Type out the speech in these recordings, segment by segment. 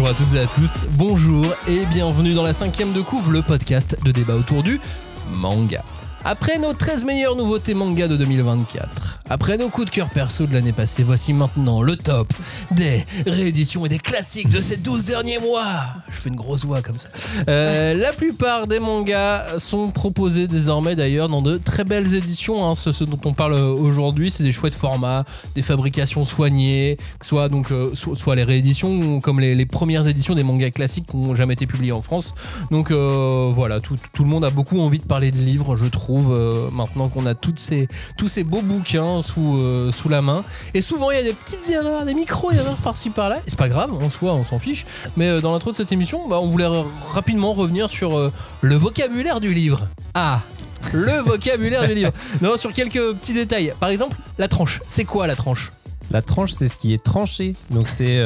Bonjour à toutes et à tous, bonjour et bienvenue dans la 5e de couve, le podcast de débat autour du manga. Après nos 13 meilleures nouveautés manga de 2024, après nos coups de cœur perso de l'année passée, voici maintenant le top des rééditions et des classiques de ces 12 derniers mois. Je fais une grosse voix comme ça. La plupart des mangas sont proposés désormais d'ailleurs dans de très belles éditions. Hein. Ce dont on parle aujourd'hui, c'est des chouettes formats, des fabrications soignées, soit les rééditions comme les premières éditions des mangas classiques qui n'ont jamais été publiés en France. Donc voilà, tout le monde a beaucoup envie de parler de livres, je trouve. Maintenant qu'on a tous ces beaux bouquins sous la main, et souvent il y a des petites erreurs, des micro-erreurs par-ci par-là, et c'est pas grave, en soi on s'en fiche, mais dans l'intro de cette émission on voulait rapidement revenir sur le vocabulaire du livre. Le vocabulaire du livre. Non, sur quelques petits détails. Par exemple, la tranche, c'est quoi la tranche ? La tranche, c'est ce qui est tranché. Donc c'est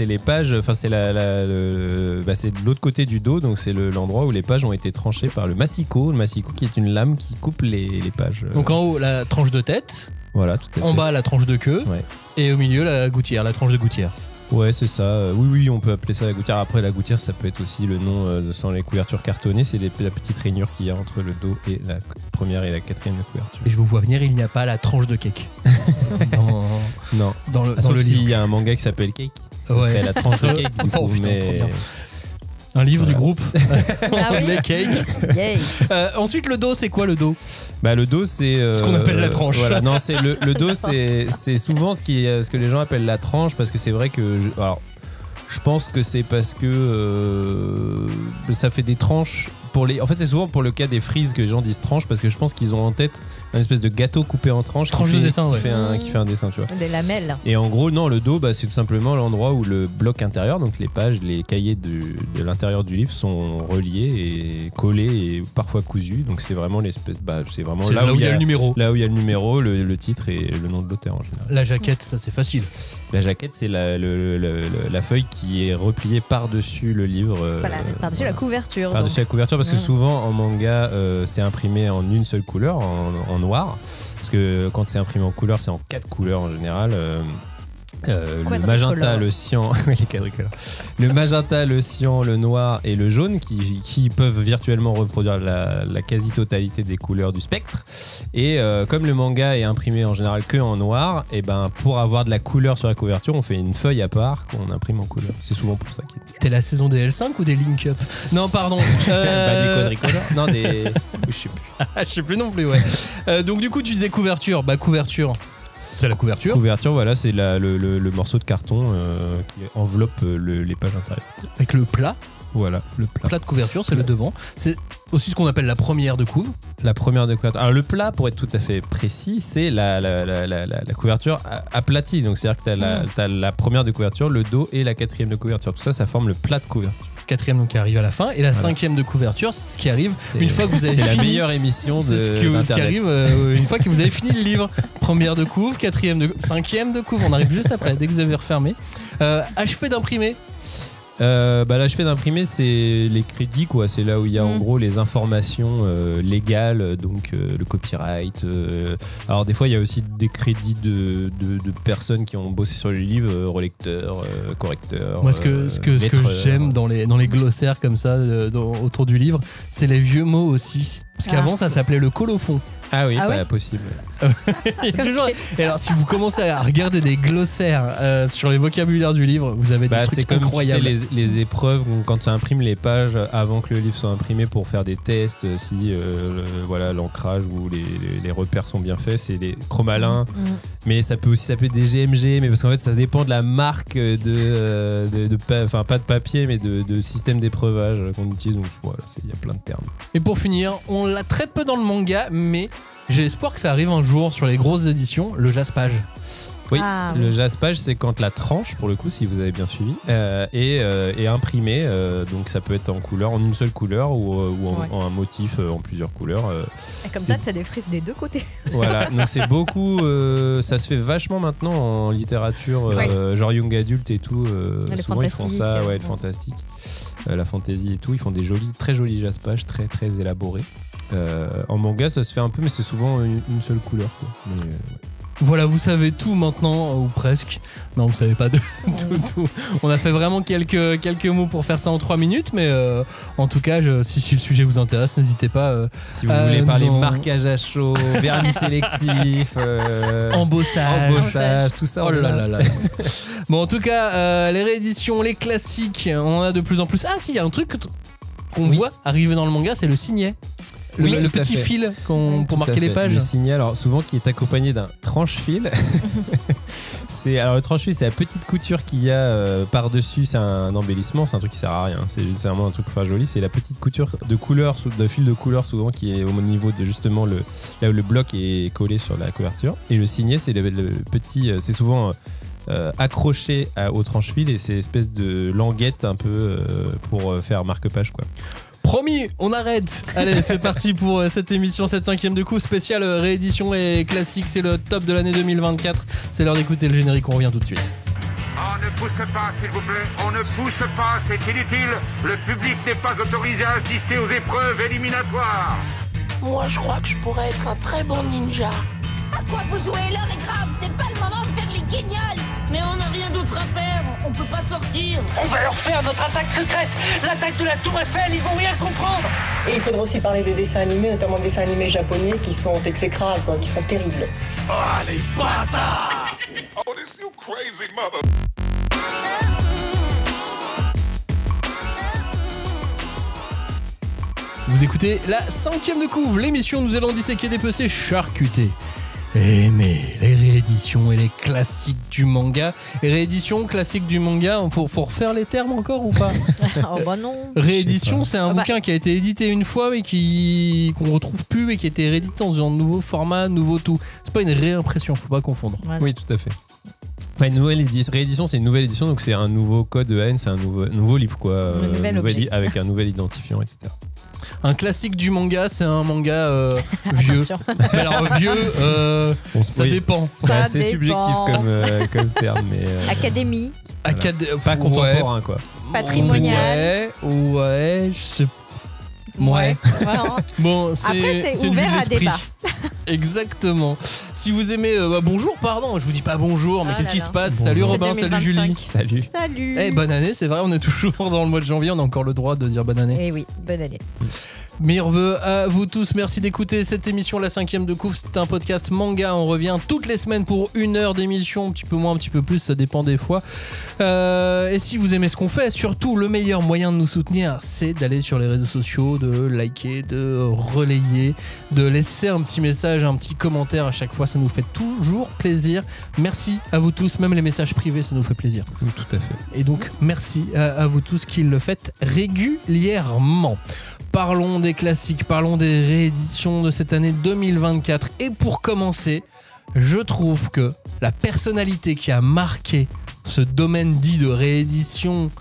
les pages. Enfin c'est c'est de l'autre côté du dos. Donc c'est l'endroit où les pages ont été tranchées par le massicot. Le massicot qui est une lame qui coupe les pages. Donc en haut la tranche de tête. Voilà, tout à fait. En bas la tranche de queue. Ouais. Et au milieu la gouttière, la tranche de gouttière. Ouais, c'est ça. Oui, on peut appeler ça la gouttière. Après, la gouttière, ça peut être aussi le nom sans les couvertures cartonnées. C'est la petite rainure qu'il y a entre le dos et la première et la quatrième de couverture. Et je vous vois venir, il n'y a pas la tranche de cake. Non. Dans le livre. Il y a un manga qui s'appelle Cake. Ce serait la tranche de cake. Du coup, mais... Un livre du groupe. Les cakes. Ensuite, le dos, c'est quoi le dos ? Le dos, c'est ce qu'on appelle la tranche. Voilà, non, c'est le dos, c'est souvent ce que les gens appellent la tranche, parce que c'est vrai que je pense que c'est parce que ça fait des tranches en fait c'est souvent pour le cas des frises que les gens disent tranche, parce que je pense qu'ils ont en tête un espèce de gâteau coupé en tranches qui fait un dessin, tu vois. Des lamelles. Et en gros non, le dos c'est tout simplement l'endroit où le bloc intérieur, donc les pages, les cahiers de l'intérieur du livre sont reliés et collés et parfois cousus, donc c'est vraiment l'espèce c'est vraiment là où il y a le numéro. Là où il y a le numéro, le titre et le nom de l'auteur en général. La jaquette, ça c'est facile. La jaquette, c'est la feuille qui est repliée par-dessus le livre. Par-dessus la couverture. Par-dessus la couverture, parce que souvent en manga, c'est imprimé en une seule couleur, en noir. Parce que quand c'est imprimé en couleur, c'est en 4 couleurs en général. Le magenta, le cyan, le magenta, le cyan, le noir et le jaune qui peuvent virtuellement reproduire la quasi-totalité des couleurs du spectre. Et comme le manga est imprimé en général que en noir, et pour avoir de la couleur sur la couverture, on fait une feuille à part qu'on imprime en couleur. C'est souvent pour ça qu'il y a. C'était la saison des L5 ou des Link Up ? Non, pardon. Des quadricolores. Non, des. Je sais plus. Je sais plus non plus, ouais. Donc du coup, tu disais couverture. Couverture. C'est la couverture. Couverture, voilà, c'est le morceau de carton qui enveloppe les pages intérieures. Avec le plat. Voilà, le plat. Plat de couverture, c'est le devant. C'est aussi ce qu'on appelle la première de couve. La première de couverture. Alors le plat, pour être tout à fait précis, c'est la couverture aplatie. Donc c'est-à-dire que t'as la première de couverture, le dos et la quatrième de couverture. Tout ça, ça forme le plat de couverture. Quatrième donc qui arrive à la fin, et la cinquième de couverture, c'est ce qui arrive une fois que vous avez fini. C'est la meilleure émission d'Internet. Ce qui arrive une fois que vous avez fini le livre. Première de couve, cinquième de couve, on arrive juste après, dès que vous avez refermé. Achevé d'imprimer. L'achevé d'imprimer, c'est les crédits, quoi. C'est là où il y a en gros les informations légales, donc le copyright. Alors des fois il y a aussi des crédits de personnes qui ont bossé sur les livres, relecteurs, correcteurs. Moi ce que j'aime dans les glossaires comme ça autour du livre, c'est les vieux mots aussi. Parce qu'avant ça s'appelait le colophon. Ah oui, possible. Toujours. Et alors, si vous commencez à regarder des glossaires sur les vocabulaires du livre, vous avez des trucs incroyables. C'est comme les épreuves quand tu imprimes les pages avant que le livre soit imprimé pour faire des tests, si l'ancrage ou les repères sont bien faits, c'est les chromalins. Mais ça peut aussi s'appeler des GMG, mais parce qu'en fait, ça dépend de la marque enfin pas de papier, mais de système d'épreuvage qu'on utilise. Donc voilà, il y a plein de termes. Et pour finir, on l'a très peu dans le manga, mais j'ai espoir que ça arrive un jour sur les grosses éditions, le jaspage. Oui, le jaspage, c'est quand la tranche, pour le coup, si vous avez bien suivi, est imprimée. Donc ça peut être en couleur, en une seule couleur ou en un motif en plusieurs couleurs. Et comme ça, tu as des frises des deux côtés. Voilà, donc c'est beaucoup. Ça se fait vachement maintenant en littérature, genre young adulte et tout. Souvent ils font ça, le fantastique, la fantasy et tout. Ils font des très jolis jaspages, très très élaborés. En manga, ça se fait un peu, mais c'est souvent une seule couleur, quoi. Mais, Voilà, vous savez tout maintenant, ou presque. Non, vous savez pas tout. On a fait vraiment quelques mots pour faire ça en 3 minutes, mais en tout cas, si le sujet vous intéresse, n'hésitez pas. Si vous voulez parler marquage à chaud, vernis sélectif, embossage, tout ça. Oh là là. Bon, en tout cas, les rééditions, les classiques, on en a de plus en plus. Ah si, il y a un truc qu'on voit arriver dans le manga, c'est le signet. Le petit fil pour marquer les pages. Le signet, alors souvent qui est accompagné d'un tranche-fil. Alors le tranche-fil, c'est la petite couture qu'il y a par-dessus. C'est un embellissement, c'est un truc qui sert à rien. C'est vraiment un truc pour faire joli. C'est la petite couture de fil de couleur souvent qui est au niveau de justement là où le bloc est collé sur la couverture. Et le signet, c'est le petit, c'est souvent accroché au tranche-fil et c'est une espèce de languette un peu pour faire marque-page quoi. Promis, on arrête. Allez, c'est parti pour cette émission, cette 5e de coup spéciale réédition et classique. C'est le top de l'année 2024. C'est l'heure d'écouter le générique, on revient tout de suite. On ne pousse pas, s'il vous plaît. On ne pousse pas, c'est inutile. Le public n'est pas autorisé à assister aux épreuves éliminatoires. Moi, je crois que je pourrais être un très bon ninja. À quoi vous jouez? L'heure est grave, c'est pas le moment de faire les guignols. Mais on n'a rien d'autre à faire, on peut pas sortir. On va leur faire notre attaque secrète, l'attaque de la Tour Eiffel, ils vont rien comprendre. Et il faudra aussi parler des dessins animés, notamment des dessins animés japonais qui sont exécrables, qui sont terribles. Oh, les bâtards! Oh, this you crazy mother... Vous écoutez la 5e de couvre, l'émission où nous allons disséquer, dépecer, charcuter. Aimer les rééditions et les classiques du manga. Et rééditions, classiques du manga, faut refaire les termes encore ou pas? Oh bah non. Réédition, c'est un bouquin qui a été édité une fois mais qu'on retrouve plus et qui a été réédité dans un nouveau format, nouveau tout. C'est pas une réimpression, faut pas confondre. Voilà. Oui, tout à fait. Enfin, une nouvelle réédition, c'est une nouvelle édition, donc c'est un nouveau code de AN, c'est un nouveau livre quoi, avec un nouvel identifiant, etc. Un classique du manga, c'est un manga vieux. Mais alors vieux, ça dépend. C'est assez subjectif comme terme, mais Académie. Pas contemporain quoi. Patrimonial. Ouais, je sais. Ouais. Voilà. Bon, après c'est ouvert à débat. Exactement. Si vous aimez, bonjour, pardon, je vous dis pas bonjour, mais qu'est-ce qui se passe? Bonjour. Salut Robin, C'est salut 2025. Julie. Salut. Bonne année, c'est vrai, on est toujours dans le mois de janvier, on a encore le droit de dire bonne année. Eh oui, bonne année. Meilleurs vœux à vous tous, merci d'écouter cette émission, la 5e de couvre. C'est un podcast manga, on revient toutes les semaines pour 1 heure d'émission, un petit peu moins, un petit peu plus, ça dépend des fois. Et si vous aimez ce qu'on fait, surtout le meilleur moyen de nous soutenir, c'est d'aller sur les réseaux sociaux, de liker, de relayer, de laisser un petit message, un petit commentaire à chaque fois, ça nous fait toujours plaisir. Merci à vous tous, même les messages privés, ça nous fait plaisir. Tout à fait. Et donc merci à vous tous qui le faites régulièrement. Parlons des classiques, parlons des rééditions de cette année 2024. Et pour commencer, je trouve que la personnalité qui a marqué ce domaine dit de réédition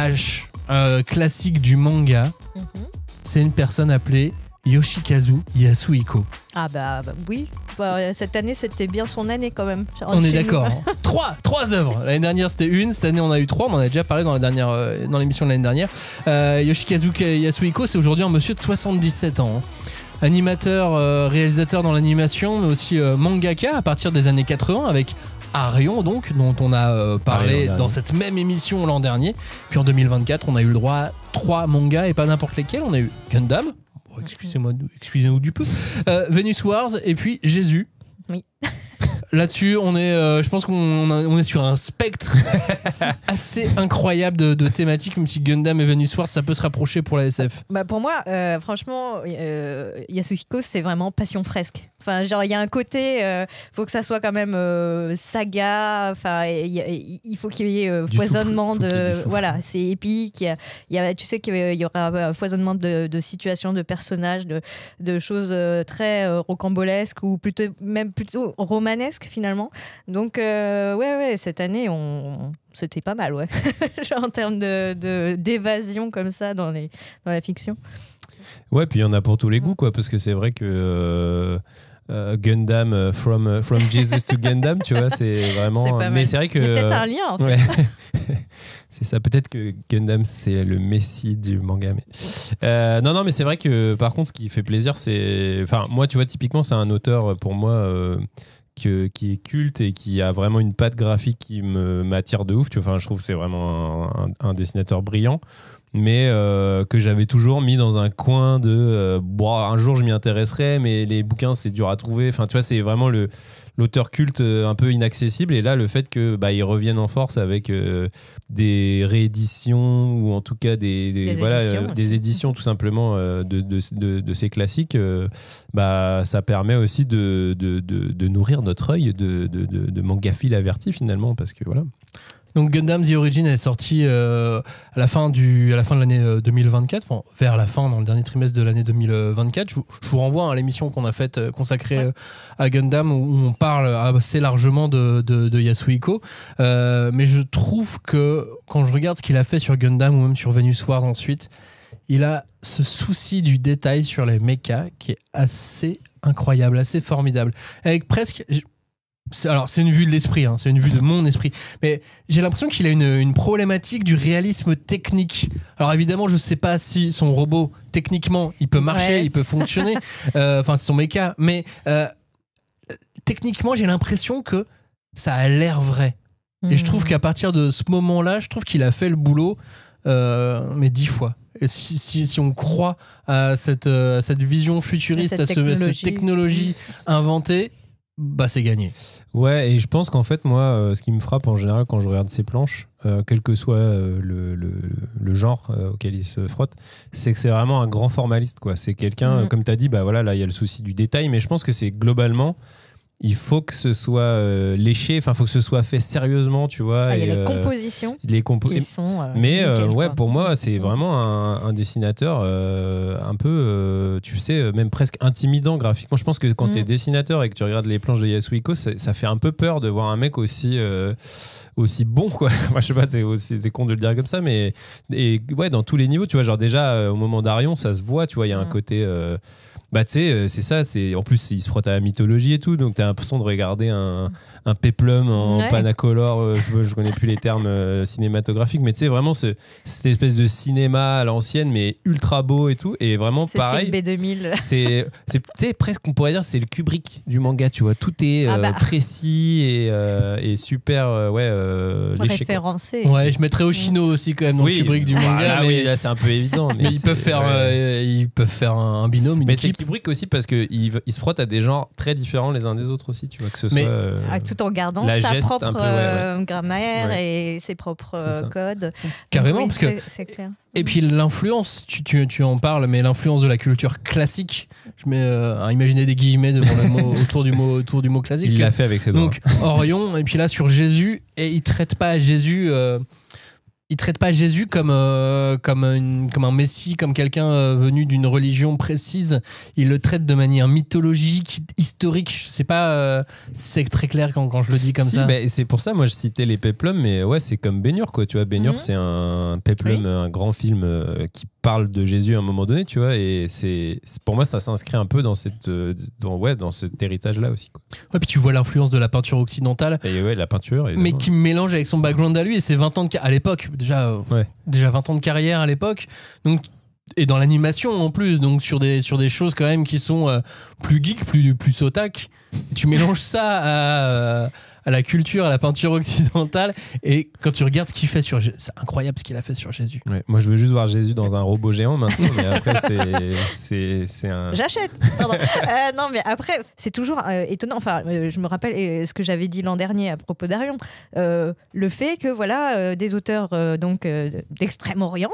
/ classique du manga, c'est une personne appelée Yoshikazu Yasuhiko. Ah bah oui, cette année c'était bien son année quand même. On est d'accord. 3 œuvres. L'année dernière c'était une, cette année on a eu 3, on en a déjà parlé dans l'émission de l'année dernière. Yoshikazu Yasuhiko, c'est aujourd'hui un monsieur de 77 ans. Animateur, réalisateur dans l'animation, mais aussi mangaka à partir des années 80 avec Arion donc, dont on a parlé dans cette même émission l'an dernier. Puis en 2024 on a eu le droit à 3 mangas et pas n'importe lesquels. On a eu Gundam, excusez-nous du peu, Venus Wars et puis Jésus. Oui. Là-dessus, on est, je pense qu'on est sur un spectre assez incroyable de thématiques, même si Gundam et Venus Wars, ça peut se rapprocher pour la SF. Bah pour moi, franchement, Yasuhiko, c'est vraiment passion fresque. Enfin, genre, il y a un côté, faut que ça soit quand même saga. Enfin, il faut qu'il y ait foisonnement voilà, c'est épique. Tu sais qu'il y aura un foisonnement de situations, de personnages, de choses très rocambolesques ou plutôt romanesques finalement. Donc ouais, cette année c'était pas mal, ouais. Genre en termes d'évasion comme ça dans la fiction. Ouais, puis il y en a pour tous les goûts quoi, parce que c'est vrai que Gundam from Jesus to Gundam, tu vois, c'est vraiment. C'est pas mal. Mais c'est vrai que. Il y a peut-être un lien en fait. Ouais. C'est ça, peut-être que Gundam c'est le messie du manga, mais non, mais c'est vrai que par contre ce qui fait plaisir, c'est, enfin moi tu vois typiquement c'est un auteur pour moi qui est culte et qui a vraiment une patte graphique qui m'attire de ouf. Tu vois, enfin, je trouve que c'est vraiment un dessinateur brillant, mais que j'avais toujours mis dans un coin de un jour je m'y intéresserai, mais les bouquins c'est dur à trouver. Enfin, tu vois, c'est vraiment l'auteur culte un peu inaccessible, et là le fait que ils reviennent en force avec des rééditions ou en tout cas des éditions tout simplement de ces classiques, ça permet aussi de nourrir notre œil de mangaphile averti finalement, parce que voilà. Donc Gundam The Origin est sorti à la fin de l'année 2024, enfin vers la fin, dans le dernier trimestre de l'année 2024. Je vous renvoie à l'émission qu'on a faite consacrée à Gundam, où on parle assez largement de Yasuhiko. Mais je trouve que quand je regarde ce qu'il a fait sur Gundam ou même sur Venus Ward ensuite, il a ce souci du détail sur les mechas qui est assez incroyable, assez formidable. Avec presque... Alors c'est une vue de l'esprit, c'est une vue de mon esprit, mais j'ai l'impression qu'il a une problématique du réalisme technique. Alors évidemment je sais pas si son robot techniquement il peut marcher, il peut fonctionner, c'est son méca, mais techniquement j'ai l'impression que ça a l'air vrai. Et je trouve qu'à partir de ce moment-là, je trouve qu'il a fait le boulot mais 10 fois. Et si on croit à cette vision futuriste, à cette technologie inventée, c'est gagné. Ouais, et je pense qu'en fait, moi, ce qui me frappe en général quand je regarde ces planches, quel que soit le genre auquel il se frotte, c'est que c'est vraiment un grand formaliste, quoi. C'est quelqu'un, comme tu as dit, là, il y a le souci du détail, mais je pense que c'est globalement, il faut que ce soit léché, il faut que ce soit fait sérieusement, tu vois. Il y a les compositions qui sont mais nickel, pour moi, c'est vraiment un dessinateur un peu, tu sais, même presque intimidant graphiquement. Je pense que quand tu es dessinateur et que tu regardes les planches de Yasuhiko, ça fait un peu peur de voir un mec aussi bon, quoi. Moi, je sais pas, c'est con de le dire comme ça, mais dans tous les niveaux, tu vois, genre déjà au moment d'Arion, ça se voit, tu vois, il y a un côté... tu sais, c'est ça, en plus il se frotte à la mythologie et tout, donc t'as l'impression de regarder un péplum en panacolor, je connais plus les termes cinématographiques, mais tu sais vraiment cette espèce de cinéma à l'ancienne, mais ultra beau et tout, et vraiment c'est pareil. B2000. C'est presque, on pourrait dire, c'est le Kubrick du manga, tu vois, tout est précis et super léché, référencé. Ouais, je mettrais Oshino aussi quand même dans le Kubrick du manga. Mais là c'est un peu évident. Mais ils peuvent faire un binôme, une mais équipe. C'est Kubrick aussi parce qu'il se frotte à des genres très différents les uns des autres aussi, tu vois, que ce soit tout en gardant sa propre grammaire et ses propres codes. Carrément, parce que c'est clair. Et puis l'influence, tu en parles, mais l'influence de la culture classique, je mets imaginez des guillemets devant le mot, autour du mot classique. Il l'a fait avec ses doigts. Donc Orion, et puis là sur Jésus, et il traite pas Jésus comme un messie, comme quelqu'un venu d'une religion précise. Il le traite de manière mythologique, historique. Je sais pas, c'est très clair quand je le dis comme ça. C'est pour ça, moi je citais les péplums, mais ouais, c'est comme Ben-Hur, quoi. Tu vois, Ben-Hur, c'est un péplum, un grand film qui parle de Jésus à un moment donné, tu vois, et pour moi ça s'inscrit un peu dans cet héritage là aussi, quoi. Ouais, puis tu vois l'influence de la peinture occidentale, et la peinture, évidemment, mais qui mélange avec son background à lui et ses 20 ans à l'époque, déjà 20 ans de carrière à l'époque, donc, et dans l'animation en plus, donc sur des choses quand même qui sont plus geek, plus otak. Tu mélanges ça à la culture, à la peinture occidentale, et quand tu regardes ce qu'il fait c'est incroyable ce qu'il a fait sur Jésus. Ouais, moi je veux juste voir Jésus dans un robot géant maintenant, mais après c'est un... J'achète. Non, mais après c'est toujours étonnant. Enfin, je me rappelle ce que j'avais dit l'an dernier à propos d'Arion, le fait que des auteurs d'Extrême-Orient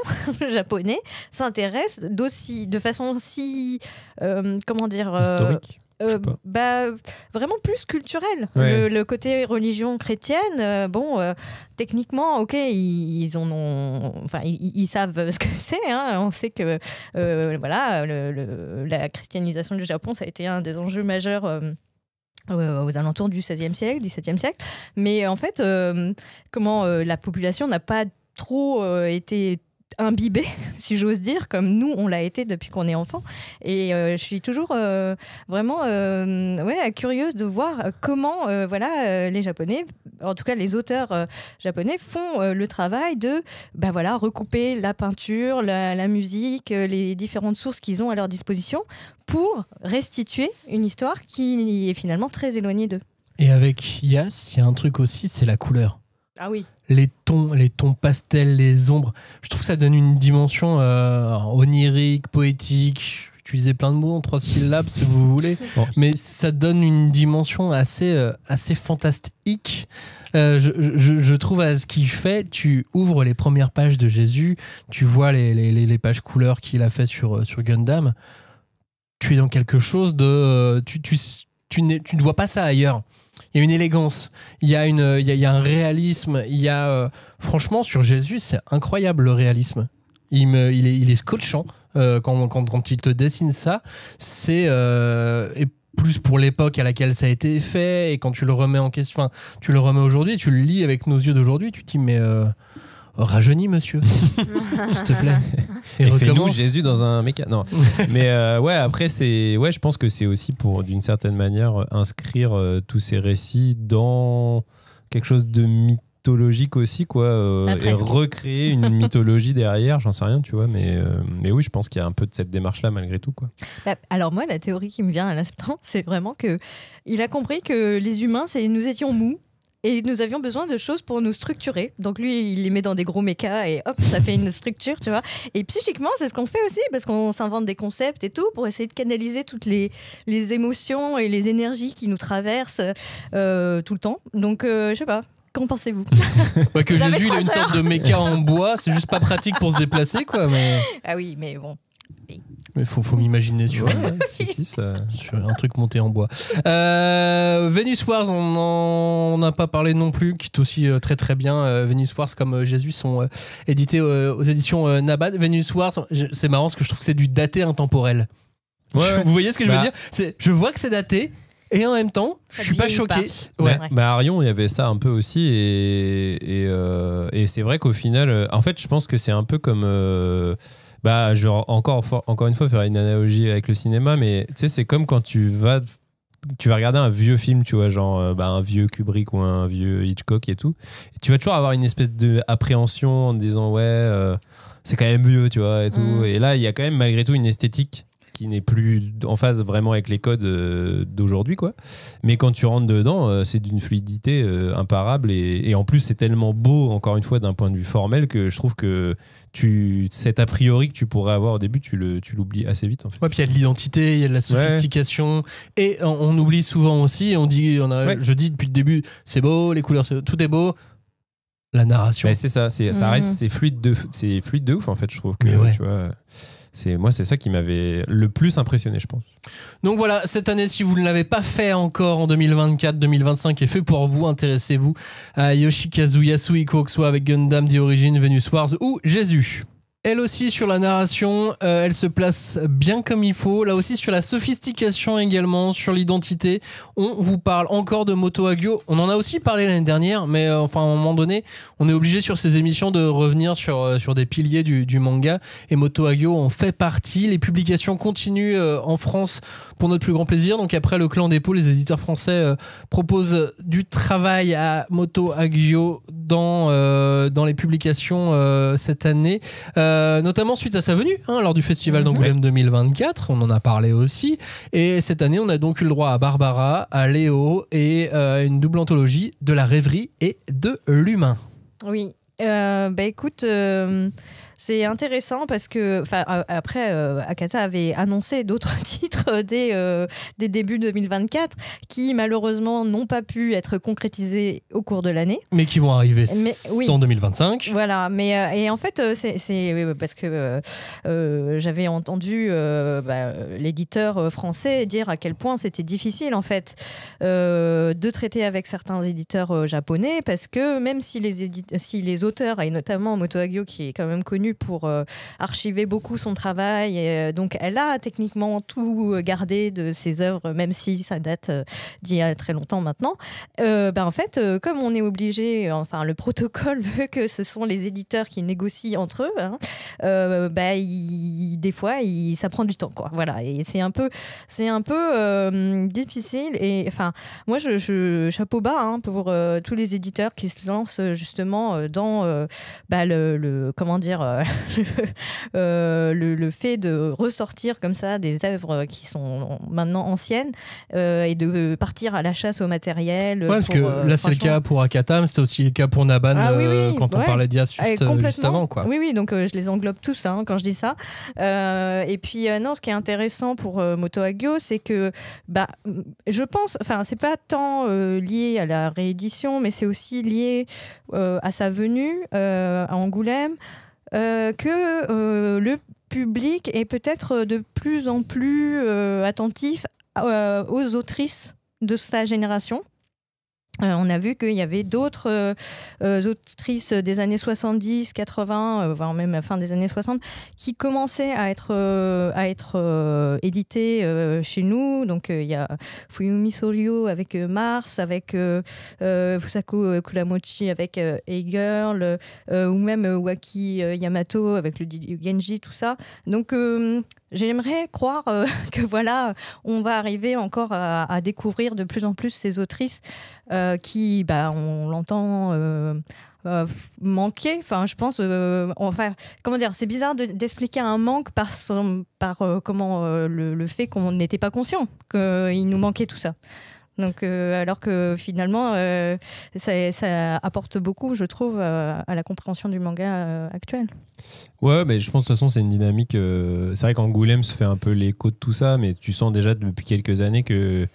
japonais s'intéressent de façon si historique. Vraiment plus culturel. Le côté religion chrétienne, techniquement, ok, ils savent ce que c'est. On sait que la christianisation du Japon, ça a été un des enjeux majeurs aux alentours du XVIe siècle, XVIIe siècle. Mais en fait, la population n'a pas trop été imbibée, si j'ose dire, comme nous on l'a été depuis qu'on est enfant, et je suis toujours vraiment curieuse de voir comment les Japonais, en tout cas les auteurs japonais, font le travail de recouper la peinture, la musique, les différentes sources qu'ils ont à leur disposition pour restituer une histoire qui est finalement très éloignée d'eux. Et avec Yas, il y a un truc aussi, c'est la couleur. Ah oui. Les tons pastels, les ombres. Je trouve que ça donne une dimension onirique, poétique. Utilisez plein de mots en 3 syllabes si vous voulez. Bon. Mais ça donne une dimension assez fantastique. Je trouve à ce qu'il fait. Tu ouvres les premières pages de Jésus, tu vois les pages couleurs qu'il a fait sur Gundam. Tu es dans quelque chose de... Tu ne vois pas ça ailleurs. Il y a une élégance, il y a un réalisme. Franchement, sur Jésus, c'est incroyable le réalisme. Il est scotchant quand il te dessine ça. C'est et plus pour l'époque à laquelle ça a été fait. Et quand tu le remets en question, tu le remets aujourd'hui, tu le lis avec nos yeux d'aujourd'hui, tu te dis mais rajeunis monsieur, s'il te plaît. Et fais-nous Jésus dans un méca. Non, mais après je pense que c'est aussi pour d'une certaine manière inscrire tous ces récits dans quelque chose de mythologique aussi quoi, et recréer une mythologie derrière. J'en sais rien, tu vois, mais oui, je pense qu'il y a un peu de cette démarche là malgré tout quoi. Alors moi, la théorie qui me vient à l'instant, c'est vraiment que il a compris que les humains, nous étions mous. Et nous avions besoin de choses pour nous structurer. Donc lui, il les met dans des gros mécas et hop, ça fait une structure, tu vois. Et psychiquement, c'est ce qu'on fait aussi, parce qu'on s'invente des concepts et tout pour essayer de canaliser toutes les émotions et les énergies qui nous traversent tout le temps. Donc, je sais pas. Qu'en pensez-vous? Que Jésus, il a une sorte de méca en bois, c'est juste pas pratique pour se déplacer, quoi. Mais... Ah oui, mais bon... Mais faut m'imaginer sur un truc monté en bois. Venus Wars, on n'en a pas parlé non plus, qui est aussi très très bien. Venus Wars comme Jésus sont édités aux éditions Nabad. Venus Wars, c'est marrant parce que je trouve que c'est du daté intemporel. Vous voyez ce que je veux dire? Je vois que c'est daté. Et en même temps, je suis pas choqué. Arion, il y avait ça un peu aussi, et c'est vrai qu'au final, en fait, je pense que c'est un peu comme. Je vais encore une fois faire une analogie avec le cinéma, mais tu sais, c'est comme quand tu vas regarder un vieux film, tu vois, genre un vieux Kubrick ou un vieux Hitchcock et tout. Et tu vas toujours avoir une espèce d'appréhension en te disant c'est quand même vieux, tu vois, et tout. Et là, il y a quand même malgré tout une esthétique qui n'est plus en phase vraiment avec les codes d'aujourd'hui, quoi. Mais quand tu rentres dedans, c'est d'une fluidité imparable, et en plus c'est tellement beau, encore une fois, d'un point de vue formel, que je trouve que cet a priori que tu pourrais avoir au début, tu l'oublies assez vite, en fait. Ouais, puis il y a de l'identité, il y a de la sophistication, et on oublie souvent aussi, je dis depuis le début, c'est beau, les couleurs, tout est beau. La narration. C'est ça, ça reste, c'est fluide de ouf, en fait, je trouve que, tu vois. C'est ça qui m'avait le plus impressionné, je pense. Donc voilà, cette année, si vous ne l'avez pas fait encore en 2024-2025 est fait pour vous, intéressez-vous à Yoshikazu Yasuhiko, que ce soit avec Gundam The Origin, Venus Wars ou Jésus. Elle aussi sur la narration, elle se place bien comme il faut. Là aussi sur la sophistication également, sur l'identité. On vous parle encore de Moto Hagio. On en a aussi parlé l'année dernière, mais à un moment donné, on est obligé sur ces émissions de revenir sur des piliers du manga. Et Moto Hagio en fait partie. Les publications continuent en France pour notre plus grand plaisir. Donc après le Clan des Pôles, les éditeurs français proposent du travail à Moto Hagio dans les publications cette année. Notamment suite à sa venue lors du festival d'Angoulême 2024, on en a parlé aussi, et cette année on a donc eu le droit à Barbara, à Léo et une double anthologie de la rêverie et de l'humain. Oui, écoute, c'est intéressant parce que après Akata avait annoncé d'autres titres dès début 2024 qui malheureusement n'ont pas pu être concrétisés au cours de l'année. Mais qui vont arriver en 2025. Voilà, mais et en fait c'est parce que j'avais entendu l'éditeur français dire à quel point c'était difficile en fait de traiter avec certains éditeurs japonais, parce que même si les auteurs, et notamment Moto Hagio qui est quand même connu pour archiver beaucoup son travail, et donc elle a techniquement tout gardé de ses œuvres, même si ça date d'il y a très longtemps maintenant. En fait, comme on est obligé, le protocole veut que ce sont les éditeurs qui négocient entre eux, des fois ça prend du temps, quoi. Voilà, et c'est un peu difficile, et moi je chapeau bas pour tous les éditeurs qui se lancent justement dans le fait de ressortir comme ça des œuvres qui sont maintenant anciennes et de partir à la chasse au matériel. Parce que là, c'est le cas pour Akata, mais c'était aussi le cas pour Naban quand on parlait d'Ias juste avant. Quoi. Oui, donc je les englobe tous quand je dis ça. Et puis, non, ce qui est intéressant pour Moto Hagio, c'est que je pense, c'est pas tant lié à la réédition, mais c'est aussi lié à sa venue à Angoulême, que le public est peut-être de plus en plus attentif aux autrices de sa génération. On a vu qu'il y avait d'autres autrices des années 70, 80, voire même la fin des années 60, qui commençaient à être éditées chez nous. Donc il y a Fuyumi Soryo avec Mars, avec Fusako Kuramochi avec A-Girl, ou même Waki Yamato avec le Genji, tout ça. Donc j'aimerais croire que voilà, on va arriver encore à découvrir de plus en plus ces autrices qui, on l'entend manquer. Enfin, je pense, comment dire, c'est bizarre d'expliquer un manque par le fait qu'on n'était pas conscient qu'il nous manquait tout ça. Donc, alors que finalement, ça apporte beaucoup, je trouve, à la compréhension du manga actuel. Ouais, mais je pense de toute façon, c'est une dynamique. C'est vrai qu'Angoulême se fait un peu l'écho de tout ça, mais tu sens déjà depuis quelques années qu'il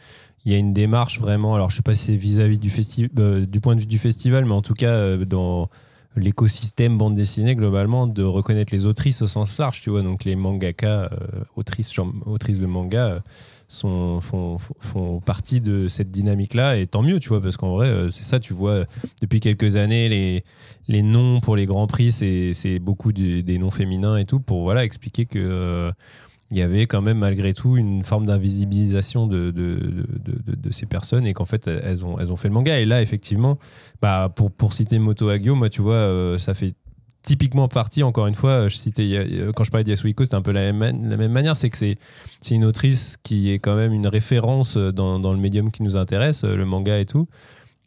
y a une démarche vraiment. Alors, je sais pas si c'est vis-à-vis du point de vue du festival, mais en tout cas, dans l'écosystème bande dessinée, globalement, de reconnaître les autrices au sens large, tu vois. Donc, les mangaka, autrices de manga. Font partie de cette dynamique-là, et tant mieux, tu vois, parce qu'en vrai, c'est ça, tu vois, depuis quelques années, les noms pour les grands prix, c'est beaucoup des noms féminins et tout, pour expliquer que il y avait quand même malgré tout une forme d'invisibilisation de ces personnes, et qu'en fait elles ont fait le manga. Et là, effectivement, pour citer Moto Hagio, moi, tu vois, ça fait typiquement partie, encore une fois, je citais, quand je parlais d'Yasuhiko, c'était un peu la même manière, c'est que c'est une autrice qui est quand même une référence dans le médium qui nous intéresse, le manga et tout,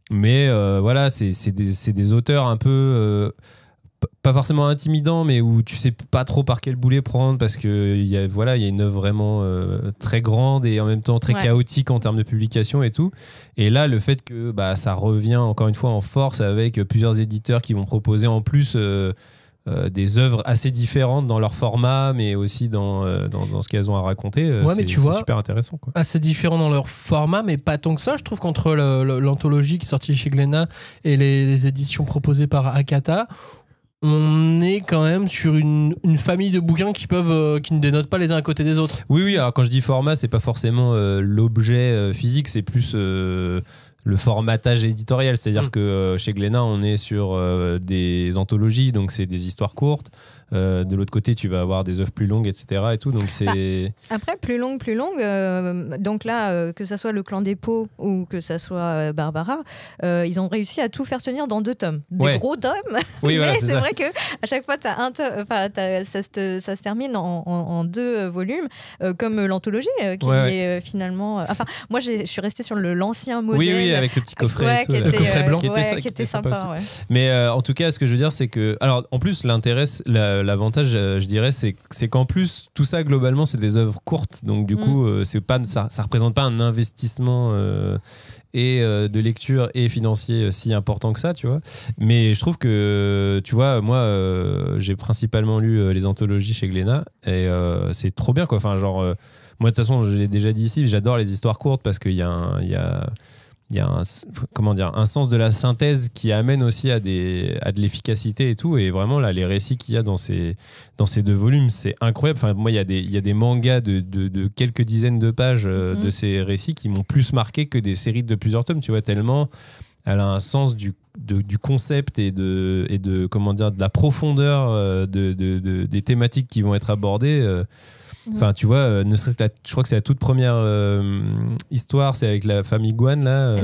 mais voilà, c'est des auteurs un peu pas forcément intimidants, mais où tu sais pas trop par quel boulet prendre, parce que il y a une œuvre vraiment très grande et en même temps très chaotique en termes de publication et tout. Et là, le fait que ça revient encore une fois en force avec plusieurs éditeurs qui vont proposer en plus des œuvres assez différentes dans leur format, mais aussi dans ce qu'elles ont à raconter. C'est super intéressant, quoi. Assez différent dans leur format, mais pas tant que ça. Je trouve qu'entre l'anthologie qui est sortie chez Glénat et les éditions proposées par Akata, on est quand même sur une famille de bouquins qui ne dénotent pas les uns à côté des autres. Oui, alors quand je dis format, c'est pas forcément l'objet physique, c'est plus le formatage éditorial, c'est-à-dire que chez Glénat, on est sur des anthologies, donc c'est des histoires courtes. De l'autre côté, tu vas avoir des œuvres plus longues, etc. et tout, donc c'est... Après, plus longue, donc là, que ça soit Le Clan des Pots ou que ça soit Barbara, ils ont réussi à tout faire tenir dans 2 tomes. Des gros tomes, oui, mais voilà, c'est vrai qu'à chaque fois, ça se termine en 2 volumes, comme l'anthologie, qui est finalement... moi, je suis restée sur l'ancien modèle. Oui, avec le petit coffret et tout, le coffret blanc. Qui était sympa. Mais en tout cas, ce que je veux dire, c'est que... Alors, en plus, l'avantage, je dirais, c'est qu'en plus, tout ça, globalement, c'est des œuvres courtes. Donc, du coup, ça représente pas un investissement et de lecture et financier si important que ça, tu vois. Mais je trouve que, tu vois, moi, j'ai principalement lu les anthologies chez Glénat, et c'est trop bien, quoi. Enfin, genre, moi, de toute façon, je l'ai déjà dit ici, j'adore les histoires courtes parce qu'il y a un sens de la synthèse qui amène aussi à de l'efficacité et tout. Et vraiment, là, les récits qu'il y a dans ces 2 volumes, c'est incroyable. Enfin, moi, il y a des mangas de quelques dizaines de pages de ces récits qui m'ont plus marqué que des séries de plusieurs tomes, tu vois, tellement elle a un sens du concept et de comment dire, de la profondeur des thématiques qui vont être abordées. Enfin, tu vois, ne serait-ce que je crois que c'est la toute première histoire, c'est avec la famille Guan, là.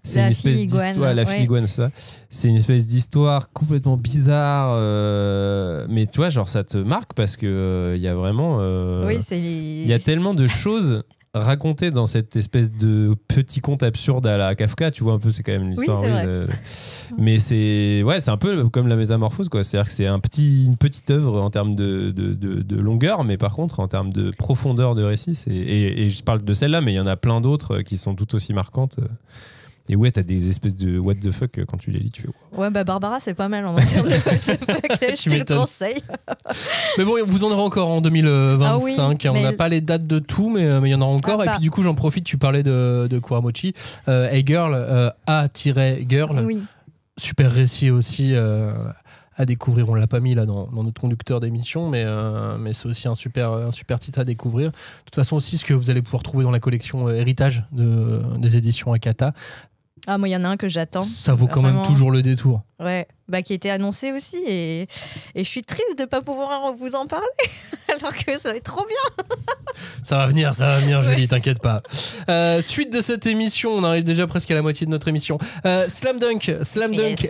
C'est une espèce d'histoire, la fille Guan, ça. C'est une espèce d'histoire complètement bizarre, mais tu vois, genre, ça te marque parce que il y a vraiment, il y a tellement de choses raconté dans cette espèce de petit conte absurde à la Kafka, tu vois un peu, c'est quand même l'histoire. Oui, c'est vrai. Mais c'est un peu comme la Métamorphose, quoi. C'est-à-dire que c'est une petite œuvre en termes de longueur, mais par contre en termes de profondeur de récit, et je parle de celle-là, mais il y en a plein d'autres qui sont tout aussi marquantes. Et ouais, t'as des espèces de what the fuck quand tu les lis, tu fais. Ouais, Barbara, c'est pas mal en matière de what the fuck. Je te le conseille. Mais bon, vous en aurez encore en 2025. Ah oui, on n'a pas les dates de tout, mais il y en aura encore. Et puis du coup, j'en profite, tu parlais de Kuramochi. Hey Girl, A-Girl. Oui. Super récit aussi à découvrir. On l'a pas mis là dans notre conducteur d'émission, mais c'est aussi un super titre à découvrir. De toute façon aussi, ce que vous allez pouvoir trouver dans la collection Héritage des éditions Akata. Ah, moi, il y en a un que j'attends. Ça vaut quand même toujours le détour. Ouais, qui était annoncé aussi. Et je suis triste de ne pas pouvoir vous en parler, alors que ça va être trop bien. Ça va venir, Julie, t'inquiète pas. Suite de cette émission, on arrive déjà presque à la moitié de notre émission. Slam Dunk, yes.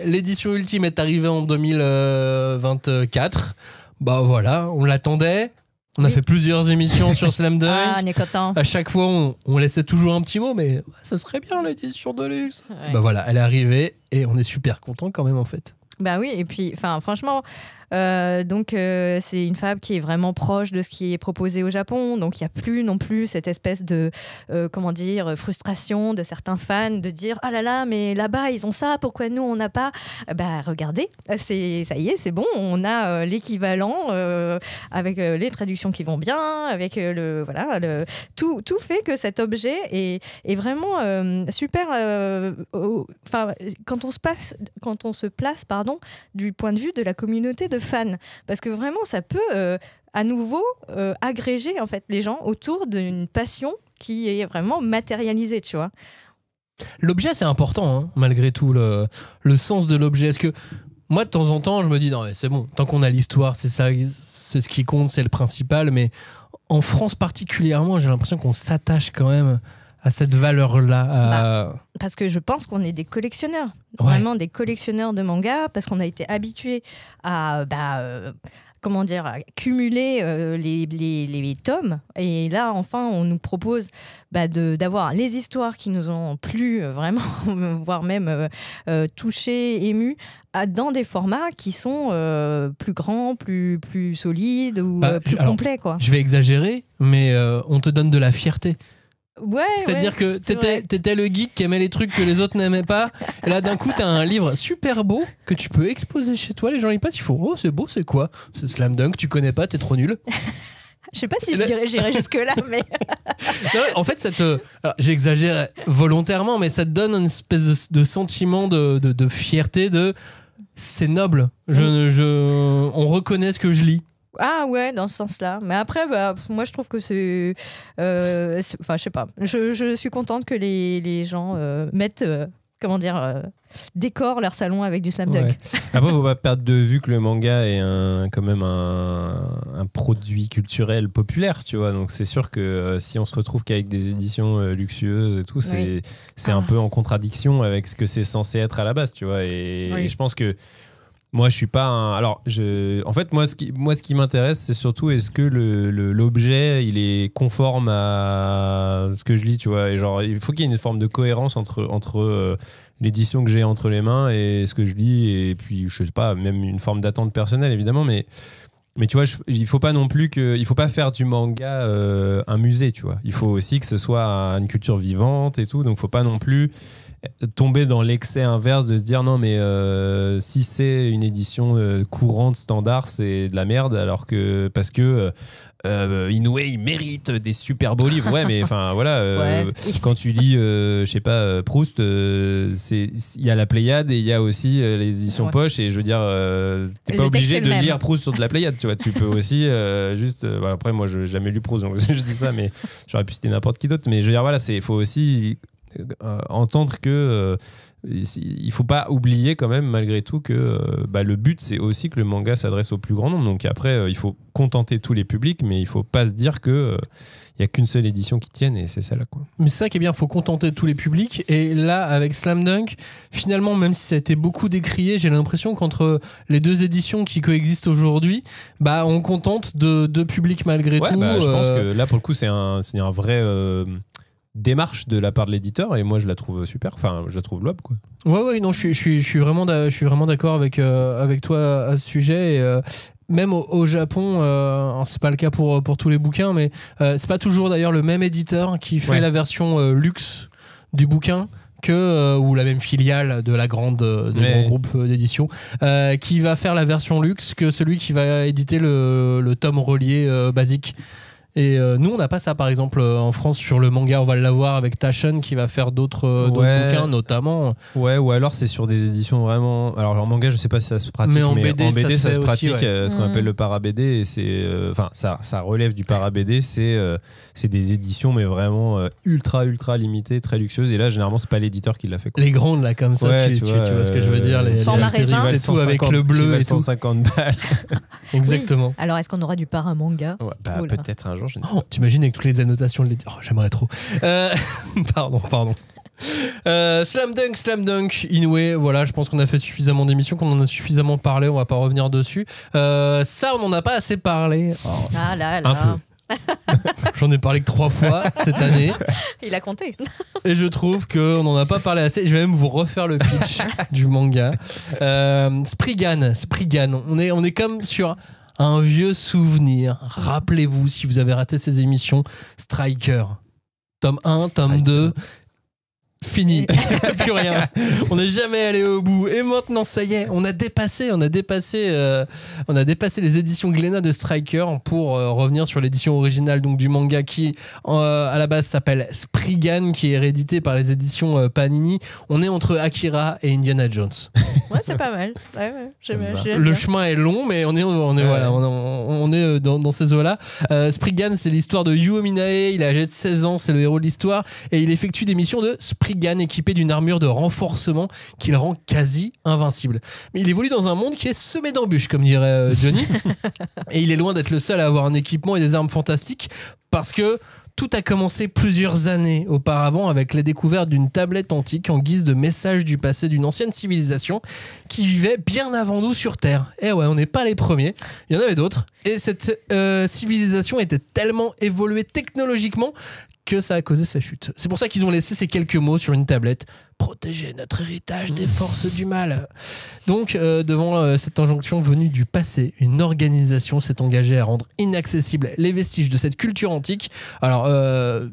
L'édition ultime est arrivée en 2024. Bah voilà, on l'attendait. On a fait plusieurs émissions sur Slam Dunk. Ah, on est content. À chaque fois, on laissait toujours un petit mot, mais ça serait bien l'édition de luxe. Ouais. Bah voilà, elle est arrivée et on est super content quand même en fait. Bah oui, et puis franchement, c'est une fab qui est vraiment proche de ce qui est proposé au Japon, donc il n'y a plus non plus cette espèce de frustration de certains fans de dire ah là là, mais là-bas ils ont ça, pourquoi nous on n'a pas. Bah regardez, ça y est, c'est bon, on a l'équivalent avec les traductions qui vont bien, avec tout fait que cet objet est vraiment super. Quand on se place du point de vue de la communauté de fans, parce que vraiment ça peut à nouveau agréger en fait les gens autour d'une passion qui est vraiment matérialisée, tu vois. L'objet c'est important, hein, malgré tout, le sens de l'objet. Est-ce que moi de temps en temps je me dis non mais c'est bon, tant qu'on a l'histoire c'est ça, c'est ce qui compte, c'est le principal, mais en France particulièrement j'ai l'impression qu'on s'attache quand même à cette valeur-là. Parce que je pense qu'on est des collectionneurs, vraiment des collectionneurs de mangas, parce qu'on a été habitués à cumuler les tomes. Et là, enfin, on nous propose d'avoir les histoires qui nous ont plu vraiment, voire même touchés, émus, dans des formats qui sont plus grands, plus solides ou plus complets, quoi. Je vais exagérer, mais on te donne de la fierté. Ouais, c'est-à-dire que t'étais le geek qui aimait les trucs que les autres n'aimaient pas, et là d'un coup t'as un livre super beau que tu peux exposer chez toi, les gens ils passent, ils font oh c'est beau, c'est quoi? C'est Slam Dunk, tu connais pas, t'es trop nul. Je sais pas si j'irais jusque là, mais non, en fait alors, j'exagère volontairement, mais ça te donne une espèce de sentiment de fierté, c'est noble, on reconnaît ce que je lis. Ah ouais, dans ce sens-là. Mais après, moi, je trouve que c'est... Enfin, je sais pas. Je suis contente que les gens mettent... décorent leur salon avec du Slam Dunk. Ouais. Après, faut pas perdre de vue que le manga est quand même un produit culturel populaire, tu vois. Donc c'est sûr que si on se retrouve qu'avec des éditions luxueuses et tout, c'est un peu en contradiction avec ce que c'est censé être à la base, tu vois. Et je pense que moi, je suis pas un... Alors, en fait, moi, ce qui m'intéresse, c'est surtout est-ce que l'objet, il est conforme à ce que je lis, tu vois. Et genre, il faut qu'il y ait une forme de cohérence entre l'édition que j'ai entre les mains et ce que je lis. Et puis, je sais pas, même une forme d'attente personnelle, évidemment. Mais tu vois, il faut pas non plus il faut pas faire du manga un musée, tu vois. Il faut aussi que ce soit une culture vivante et tout. Donc, faut pas non plus tomber dans l'excès inverse de se dire non mais si c'est une édition courante standard c'est de la merde, alors que parce que Inoue il mérite des super beaux livres, ouais mais enfin voilà, quand tu lis je sais pas Proust, il y a la Pléiade et il y a aussi les éditions poche, et je veux dire t'es pas obligé de lire Proust sur de la Pléiade, tu vois, tu peux aussi juste après moi je n'ai jamais lu Proust donc je dis ça, mais j'aurais pu citer n'importe qui d'autre, mais je veux dire voilà, faut aussi entendre que il faut pas oublier quand même malgré tout que le but c'est aussi que le manga s'adresse au plus grand nombre. Donc après il faut contenter tous les publics, mais il faut pas se dire que il y a qu'une seule édition qui tienne, et c'est ça là quoi. Mais c'est ça qui est bien, il faut contenter tous les publics. Et là avec Slam Dunk, finalement, même si ça a été beaucoup décrié, j'ai l'impression qu'entre les deux éditions qui coexistent aujourd'hui, on contente de deux publics malgré tout. Je pense que là pour le coup c'est un vrai démarche de la part de l'éditeur, et moi je la trouve super, enfin je la trouve louable quoi. Ouais, non, je suis vraiment d'accord avec toi à ce sujet. Et, même au Japon, c'est pas le cas pour tous les bouquins, mais c'est pas toujours d'ailleurs le même éditeur qui fait la version luxe du bouquin ou la même filiale de la grand groupe d'édition qui va faire la version luxe que celui qui va éditer le tome relié basique. Et nous on n'a pas ça par exemple en France sur le manga. On va l'avoir avec Taschen qui va faire d'autres bouquins notamment. Ou alors c'est sur des éditions vraiment. Alors en manga je sais pas si ça se pratique, mais en BD ça se pratique aussi, ce qu'on appelle le para BD, et c'est ça relève du para BD. C'est des éditions mais vraiment ultra limitées, très luxueuses, et là généralement c'est pas l'éditeur qui l'a fait quoi. Les grandes là comme ça, tu vois ce que je veux dire, les séries c'est tout avec le bleu et 150 balles. Exactement. Oui. Alors est-ce qu'on aura du para manga? Peut-être un jour. Je ne sais pas. T'imagines avec toutes les annotations de l'éditeur. J'aimerais trop. Pardon. Slam Dunk, Inoue. Voilà, je pense qu'on a fait suffisamment d'émissions, qu'on en a suffisamment parlé. On va pas revenir dessus. Ça, on en a pas assez parlé. Ah là. Un peu. J'en ai parlé que 3 fois cette année. Il a compté. Et je trouve qu'on n'en a pas parlé assez. Je vais même vous refaire le pitch du manga. Spriggan. On est comme sur un vieux souvenir. Rappelez-vous, si vous avez raté ces émissions, Striker. Tome 1, tome 2. Fini, plus rien. On n'est jamais allé au bout. Et maintenant, ça y est, on a dépassé les éditions Glénat de Striker pour revenir sur l'édition originale donc du manga qui à la base s'appelle Spriggan, qui est réédité par les éditions Panini. On est entre Akira et Indiana Jones. Ouais, c'est pas mal. Le chemin est long, mais on est dans ces eaux-là. Spriggan, c'est l'histoire de Yu Minae. Il est âgé de 16 ans, c'est le héros de l'histoire, et il effectue des missions de Spriggan équipé d'une armure de renforcement qui le rend quasi invincible. Mais il évolue dans un monde qui est semé d'embûches, comme dirait Johnny. Et il est loin d'être le seul à avoir un équipement et des armes fantastiques, parce que tout a commencé plusieurs années auparavant avec la découverte d'une tablette antique en guise de message du passé d'une ancienne civilisation qui vivait bien avant nous sur Terre. Et ouais, on n'est pas les premiers, il y en avait d'autres. Et cette civilisation était tellement évoluée technologiquement que ça a causé sa chute. C'est pour ça qu'ils ont laissé ces quelques mots sur une tablette. Protéger notre héritage des forces du mal. Donc, devant cette injonction venue du passé, une organisation s'est engagée à rendre inaccessibles les vestiges de cette culture antique. Alors, ce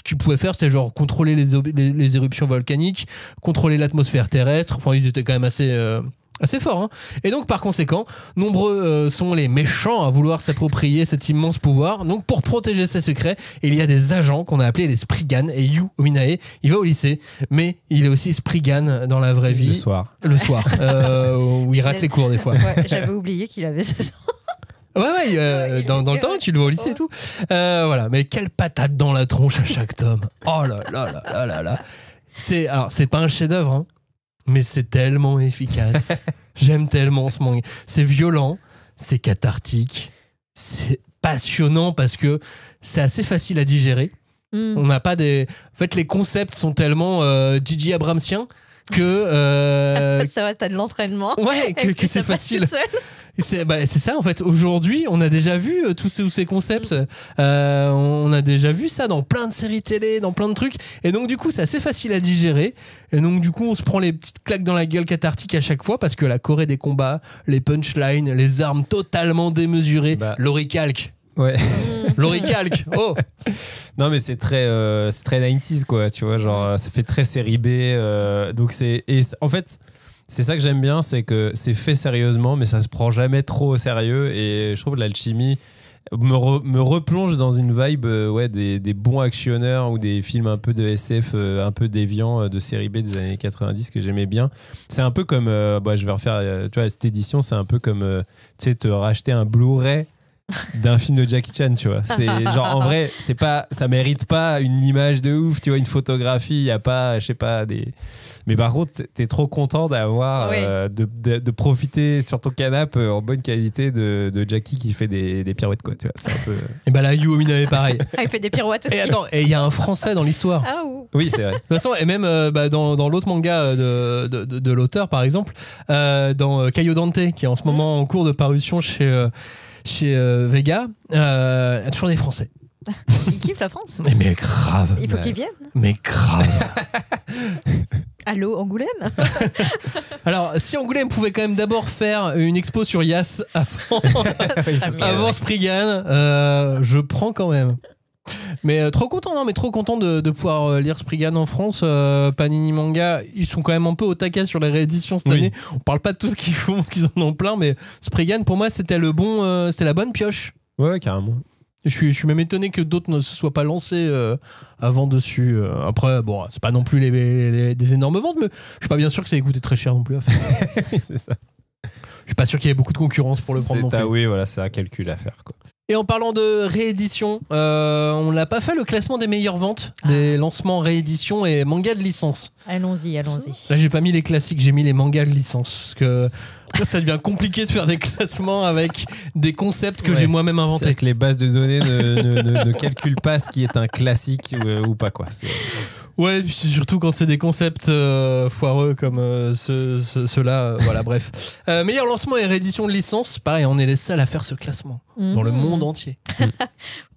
qu'ils pouvaient faire, c'était genre contrôler les éruptions volcaniques, contrôler l'atmosphère terrestre. Enfin, ils étaient quand même assez fort, hein. Et donc par conséquent, nombreux sont les méchants à vouloir s'approprier cet immense pouvoir. Donc pour protéger ses secrets, il y a des agents qu'on a appelés les Spriggan, et Yu Minae, il va au lycée, mais il est aussi Spriggan dans la vraie vie. Le soir, où il rate les cours des fois. Ouais, j'avais oublié qu'il avait 16 ans. Ouais, dans le temps, tu le vois au lycée et tout. Voilà, mais quelle patate dans la tronche à chaque tome. Oh là. C'est pas un chef-d'œuvre, hein. Mais c'est tellement efficace. J'aime tellement ce manga. C'est violent, c'est cathartique, c'est passionnant parce que c'est assez facile à digérer. On n'a pas des. En fait, les concepts sont tellement J.J. Abramsiens que. Ça va, t'as de l'entraînement. Ouais, que c'est facile. C'est ça en fait. Aujourd'hui, on a déjà vu tous ces concepts. On a déjà vu ça dans plein de séries télé, dans plein de trucs. Et donc du coup, c'est assez facile à digérer. Et donc du coup, on se prend les petites claques dans la gueule cathartiques à chaque fois parce que la choré des combats, les punchlines, les armes totalement démesurées, l'oricalque. Ouais. L'oricalque. Oh. Non mais c'est très 90s quoi. Tu vois, genre ça fait très série B. Donc en fait. C'est ça que j'aime bien, c'est que c'est fait sérieusement, mais ça se prend jamais trop au sérieux. Et je trouve que l'Alchimie me replonge dans une vibe des bons actionneurs ou des films un peu de SF, un peu déviants de série B des années 90 que j'aimais bien. C'est un peu comme, je vais refaire, tu vois, cette édition, c'est un peu comme te racheter un Blu-ray d'un film de Jackie Chan, tu vois. C'est genre, en vrai, c'est pas, ça mérite pas une image de ouf, tu vois, une photographie, il y a pas, je sais pas, des... Mais par contre, t'es trop content d'avoir, de profiter sur ton canapé en bonne qualité de Jackie qui fait des pirouettes, quoi, tu vois. C'est un peu... Et bah là, Yu Omin avait pareil. Il fait des pirouettes aussi. Et attends, il y a un Français dans l'histoire. Ah, ouh. Oui, c'est vrai. De toute façon, et même dans l'autre manga de l'auteur, par exemple, dans Caio Dante, qui est en ce moment en cours de parution chez Vega, il y a toujours des Français. Il kiffe la France. Mais grave. Il faut qu'ils viennent. Mais grave. Allô, Angoulême. Alors, si Angoulême pouvait quand même d'abord faire une expo sur Yas avant Spriggan, je prends quand même. Mais trop content, non, mais trop content de pouvoir lire Spriggan en France. Panini Manga, ils sont quand même un peu au taquet sur les rééditions cette année. On parle pas de tout ce qu'ils font, qu'ils en ont plein, mais Spriggan, pour moi, c'était la bonne pioche. Ouais, carrément. Je suis même étonné que d'autres ne se soient pas lancés avant dessus. Après, bon, c'est pas non plus des énormes ventes, mais je suis pas bien sûr que ça ait coûté très cher non plus à faire. C'est ça. Je suis pas sûr qu'il y ait beaucoup de concurrence pour le prendre non plus. Oui, voilà, c'est un calcul à faire, quoi. Et en parlant de réédition, on n'a pas fait le classement des meilleures ventes, des lancements réédition et mangas de licence. Allons-y. Là, j'ai pas mis les classiques, j'ai mis les mangas de licence. Parce que là, ça devient compliqué de faire des classements avec des concepts que j'ai moi-même inventés. C'est que les bases de données ne calculent pas ce qui est un classique ou pas, quoi. Ouais, puis surtout quand c'est des concepts foireux comme ceux-là. Voilà, bref. Meilleur lancement et réédition de licence, pareil, on est les seuls à faire ce classement dans le monde entier.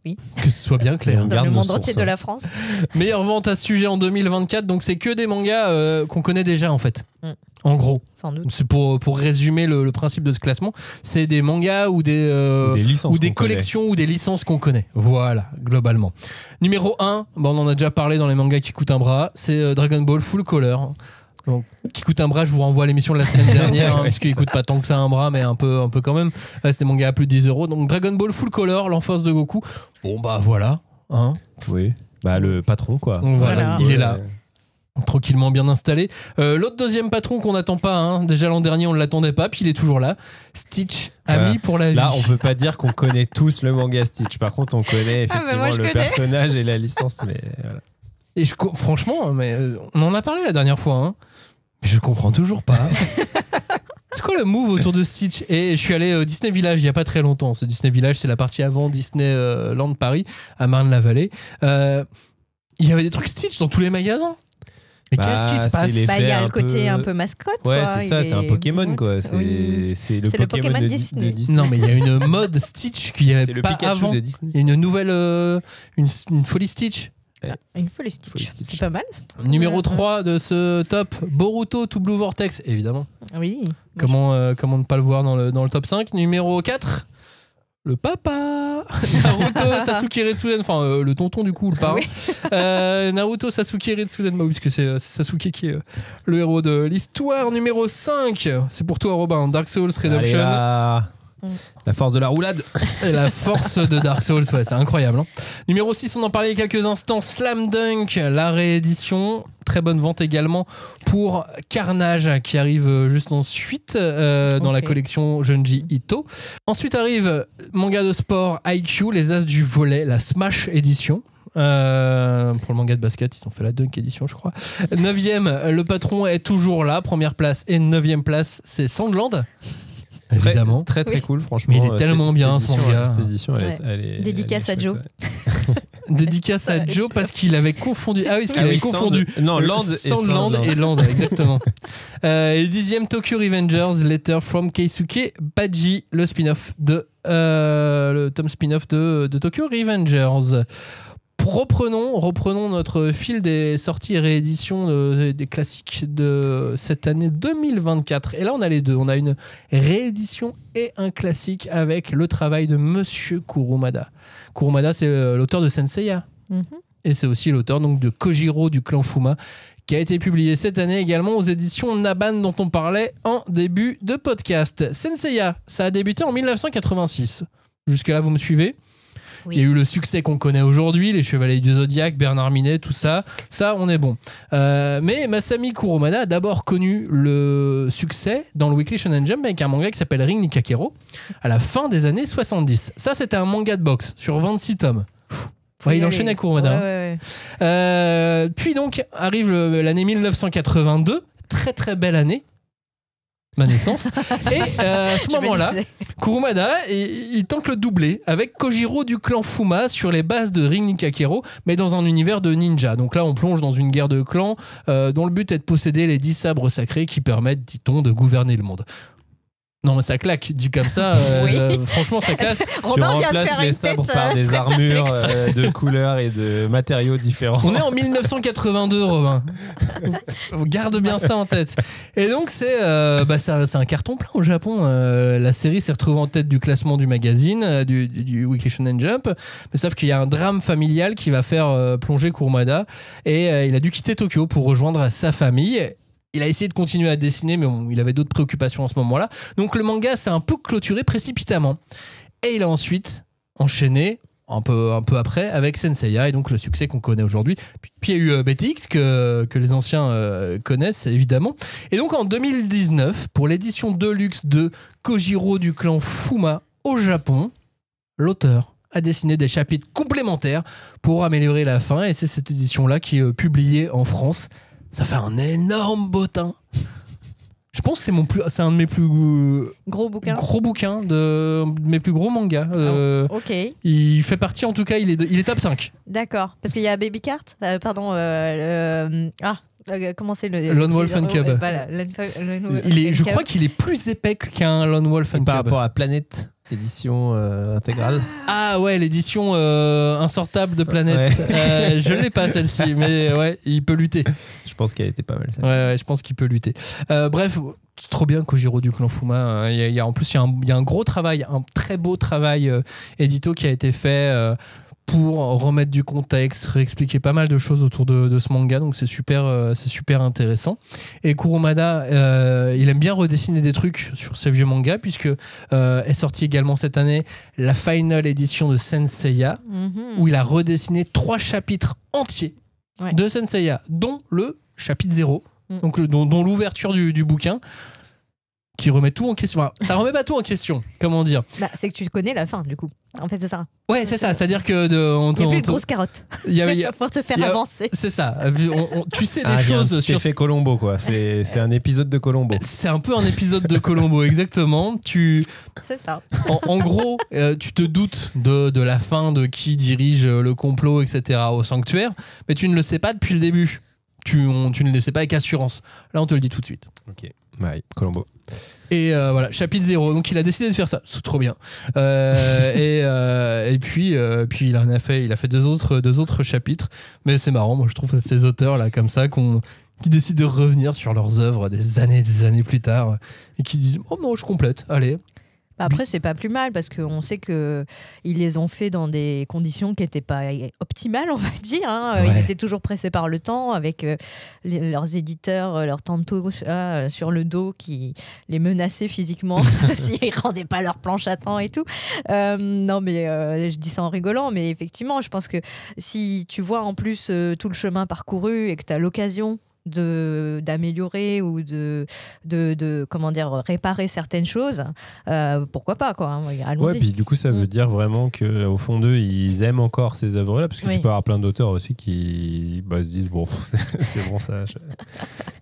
Oui. Que ce soit bien clair. Dans le monde entier de la France. Meilleure vente à ce sujet en 2024, donc c'est que des mangas qu'on connaît déjà en fait. En gros, sans doute. C'est pour résumer le principe de ce classement, c'est des mangas ou des licences ou des collections ou des licences qu'on connaît. Voilà, globalement. Numéro 1, on en a déjà parlé dans les mangas qui coûtent un bras, c'est Dragon Ball Full Color. Donc, qui coûte un bras, je vous renvoie à l'émission de la semaine dernière, parce qu'il coûte pas tant que ça un bras, mais un peu quand même. Là, c'était manga à plus de 10 €. Donc Dragon Ball Full Color, l'enfance de Goku. Bon bah voilà. Hein. Oui. Bah le patron, quoi. Voilà. Il est là. Tranquillement bien installé. L'autre deuxième patron qu'on n'attend pas, hein. Déjà l'an dernier on ne l'attendait pas, puis il est toujours là. Stitch, ami pour la vie. Là on peut pas dire qu'on connaît tous le manga Stitch. Par contre on connaît effectivement le personnage et la licence, mais voilà. Et franchement, mais on en a parlé la dernière fois, hein. Mais je comprends toujours pas. C'est quoi le move autour de Stitch? Et je suis allé au Disney Village il y a pas très longtemps. Ce Disney Village, c'est la partie avant Disneyland Paris, à Marne-la-Vallée. Il y avait des trucs Stitch dans tous les magasins. Mais qu'est-ce qui se passe? Il y a le côté un peu mascotte. Ouais, quoi. c'est ça, c'est un Pokémon, quoi. C'est le Pokémon de Disney. Non, mais il y a une mode Stitch qui avait c'est le pas Pikachu avant. de Disney. Il y a une nouvelle, une folie Stitch. Une folie Stitch. C'est pas mal. Numéro 3 de ce top, Boruto to Blue Vortex, évidemment. Oui. Comment ne pas le voir dans le top 5. Numéro 4, le papa Naruto Sasuke Retsuden, enfin le tonton du coup, le parent. Oui. Naruto Sasuke Retsuden, bah oui, parce que c'est Sasuke qui est le héros de l'histoire. Numéro 5, c'est pour toi Robin, Dark Souls Redemption. La force de la roulade. Et la force de Dark Souls, ouais, c'est incroyable. Hein. Numéro 6, on en parlait il y a quelques instants, Slam Dunk, la réédition. Très bonne vente également pour Carnage qui arrive juste ensuite dans la collection Junji Ito. Ensuite arrive manga de sport IQ, les As du volet, la Smash édition. Pour le manga de basket, ils ont fait la Dunk édition, je crois. 9e, le patron est toujours là. Première place et 9e place, c'est Sandland. Évidemment. Très cool, franchement. Mais il est tellement bien ce manga. Cette édition, elle est dédicace à Joe. Dédicace à Joe parce qu'il avait confondu. Ah oui, parce qu'il avait confondu. Non, Sandland et Land, exactement. Et 10e, Tokyo Revengers, Letter from Keisuke Baji, le spin-off le tome spin-off de Tokyo Revengers. Reprenons notre fil des sorties et rééditions des classiques de cette année 2024. Et là, on a les deux. On a une réédition et un classique avec le travail de Monsieur Kurumada. Kurumada, c'est l'auteur de Senseiya. Et c'est aussi l'auteur donc, de Kojiro du clan Fuma, qui a été publié cette année également aux éditions Naban dont on parlait en début de podcast. Senseiya, ça a débuté en 1986. Jusque-là, vous me suivez ? Il y a eu le succès qu'on connaît aujourd'hui, les Chevaliers du Zodiaque, Bernard Minet, tout ça. Ça, on est bon. Mais Masami Kurumada a d'abord connu le succès dans le Weekly Shonen Jump avec un manga qui s'appelle Ring Nikakero à la fin des années 70. Ça, c'était un manga de boxe sur 26 tomes. Ouais, il enchaîne avec Kurumada. Puis donc, arrive l'année 1982. Très très belle année. Ma naissance. Et à ce moment-là, Kurumada, il tente le doublé avec Kojiro du clan Fuma sur les bases de Ring Nikakero, mais dans un univers de ninja. Donc là, on plonge dans une guerre de clans dont le but est de posséder les 10 sabres sacrés qui permettent, dit-on, de gouverner le monde. Non, mais ça claque, dit comme ça. Franchement, ça classe. Tu remplaces les sabres par des armures de couleurs et de matériaux différents. On est en 1982, Robin. Garde bien ça en tête. Et donc, c'est un carton plein au Japon. La série s'est retrouvée en tête du classement du magazine, du Weekly Shonen Jump. Mais sauf qu'il y a un drame familial qui va faire plonger Kurumada. Et il a dû quitter Tokyo pour rejoindre sa famille. Il a essayé de continuer à dessiner, mais bon, il avait d'autres préoccupations à ce moment-là. Donc le manga s'est un peu clôturé précipitamment. Et il a ensuite enchaîné, un peu après, avec Senseiya, et donc le succès qu'on connaît aujourd'hui. Puis il y a eu BTX, que les anciens connaissent, évidemment. Et donc en 2019, pour l'édition Deluxe de Kojiro du clan Fuma au Japon, l'auteur a dessiné des chapitres complémentaires pour améliorer la fin. Et c'est cette édition-là qui est publiée en France. Ça fait un énorme bottin. Je pense que c'est un de mes plus gros bouquins de mes plus gros mangas. Ok. Il fait partie, en tout cas, il est top 5. D'accord. Parce qu'il y a Baby Cart. Comment c'est le Lone Wolf and Cub. Voilà, Je crois qu'il est plus épais qu'un Lone Wolf and Cub. Par rapport à Planète, édition intégrale. Ah ouais, l'édition insortable de Planète. Ouais. Je l'ai pas celle-ci, mais ouais, il peut lutter. Je pense qu'elle était pas mal. Ouais, je pense qu'il peut lutter. Bref, c'est trop bien Kojiro du clan Fuma. En plus, il y a un gros travail, un très beau travail édito qui a été fait pour remettre du contexte, réexpliquer pas mal de choses autour de ce manga, donc c'est super intéressant. Et Kurumada, il aime bien redessiner des trucs sur ses vieux mangas, puisque est sortie également cette année la final édition de Senseiya, où il a redessiné 3 chapitres entiers de Senseiya, dont le chapitre 0, donc dont l'ouverture du bouquin, qui remet tout en question. Enfin, ça remet pas tout en question, comment dire. C'est que tu connais la fin, du coup. En fait, c'est ça. Ouais, c'est ça. C'est-à-dire que il y a plus de grosses carottes pour te faire avancer. C'est ça. Tu sais des choses sur fait Colombo, quoi. C'est un épisode de Colombo. C'est un peu un épisode de Colombo, exactement. C'est ça. En gros, tu te doutes de la fin, de qui dirige le complot, etc. au sanctuaire, mais tu ne le sais pas depuis le début. Tu ne le sais pas avec assurance. Là, on te le dit tout de suite. Ok. Ouais, Colombo. Et voilà, chapitre 0. Donc il a décidé de faire ça, c'est trop bien. Et puis il a fait deux autres chapitres. Mais c'est marrant, moi je trouve ces auteurs là comme ça qui décident de revenir sur leurs œuvres des années plus tard et qui disent oh non je complète, allez. Après, c'est pas plus mal parce qu'on sait qu'ils les ont fait dans des conditions qui n'étaient pas optimales, on va dire. Hein. Ils étaient toujours pressés par le temps avec leurs éditeurs, leurs tantos sur le dos qui les menaçaient physiquement s'ils ne rendaient pas leur planche à temps et tout. Non, mais je dis ça en rigolant, mais effectivement, je pense que si tu vois en plus tout le chemin parcouru et que tu as l'occasion d'améliorer ou de comment dire réparer certaines choses, pourquoi pas quoi, allons-y. Ouais, puis du coup ça veut dire vraiment que au fond d'eux ils aiment encore ces œuvres là, parce que tu peux avoir plein d'auteurs aussi qui se disent bon c'est bon, ça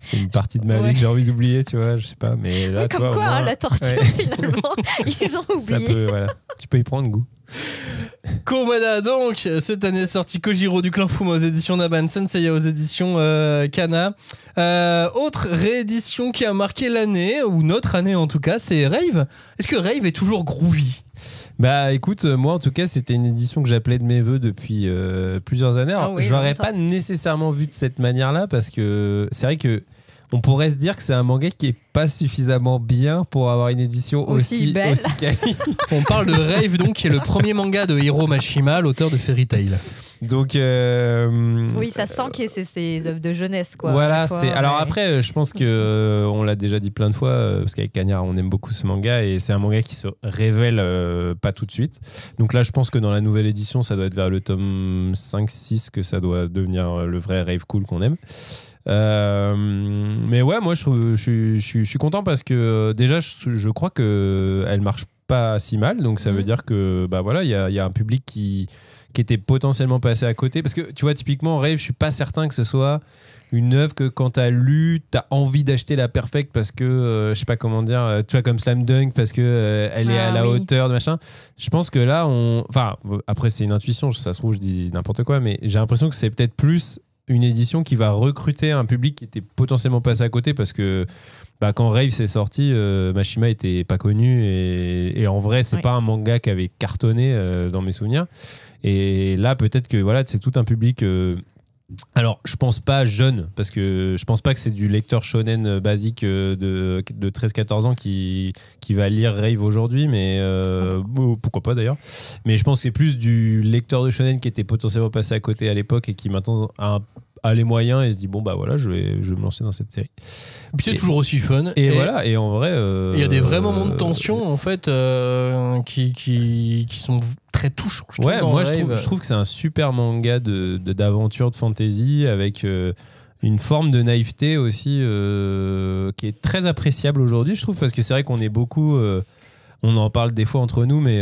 c'est une partie de ma vie que j'ai envie d'oublier, tu vois, je sais pas, mais là comme toi, quoi la torture finalement ils ont oublié. Ça peut, tu peux y prendre goût. Kurumada, donc cette année sorti Kojiro du clan Fuma aux éditions Naban, Senseiya aux éditions Kana. Autre réédition qui a marqué l'année, ou notre année en tout cas, c'est Rave. Est-ce que Rave est toujours groovy? Bah écoute, moi en tout cas c'était une édition que j'appelais de mes voeux depuis plusieurs années. Alors, je l'aurais pas nécessairement vu de cette manière-là, parce que c'est vrai que on pourrait se dire que c'est un manga qui est pas suffisamment bien pour avoir une édition aussi quali. On parle de Rave, donc, qui est le premier manga de Hiro Mashima, l'auteur de Fairy Tail. Donc oui, ça sent que c'est ses œuvres de jeunesse, quoi. Voilà, alors après je pense que on l'a déjà dit plein de fois parce qu'avec Cagnard on aime beaucoup ce manga et c'est un manga qui se révèle pas tout de suite. Donc là je pense que dans la nouvelle édition ça doit être vers le tome 5-6 que ça doit devenir le vrai Rave cool qu'on aime. Mais ouais, moi je suis content parce que déjà je crois que elle marche pas si mal, donc ça veut dire que bah voilà, il y a un public qui était potentiellement passé à côté, parce que tu vois typiquement Rave, je suis pas certain que ce soit une œuvre que quand t'as lu t'as envie d'acheter la perfect parce que je sais pas comment dire, tu vois, comme Slam Dunk, parce que elle est à la hauteur de machin. Je pense que là enfin après c'est une intuition, ça se trouve je dis n'importe quoi, mais j'ai l'impression que c'est peut-être plus une édition qui va recruter un public qui était potentiellement passé à côté, parce que bah, quand Rave s'est sorti, Mashima était pas connu et en vrai c'est pas un manga qui avait cartonné dans mes souvenirs, et là peut-être que voilà, c'est tout un public alors je pense pas jeune, parce que je pense pas que c'est du lecteur shonen basique de 13-14 ans qui va lire Rave aujourd'hui, mais pourquoi pas d'ailleurs, mais je pense que c'est plus du lecteur de shonen qui était potentiellement passé à côté à l'époque et qui maintenant a les moyens et se dit bon bah voilà, je vais me lancer dans cette série. Et puis c'est toujours aussi fun. Et voilà, et en vrai il y a des vrais moments de tension en fait qui sont très touchants. Ouais, moi je trouve que c'est un super manga d'aventure, de fantasy, avec une forme de naïveté aussi qui est très appréciable aujourd'hui, je trouve, parce que c'est vrai qu'on est beaucoup on en parle des fois entre nous, mais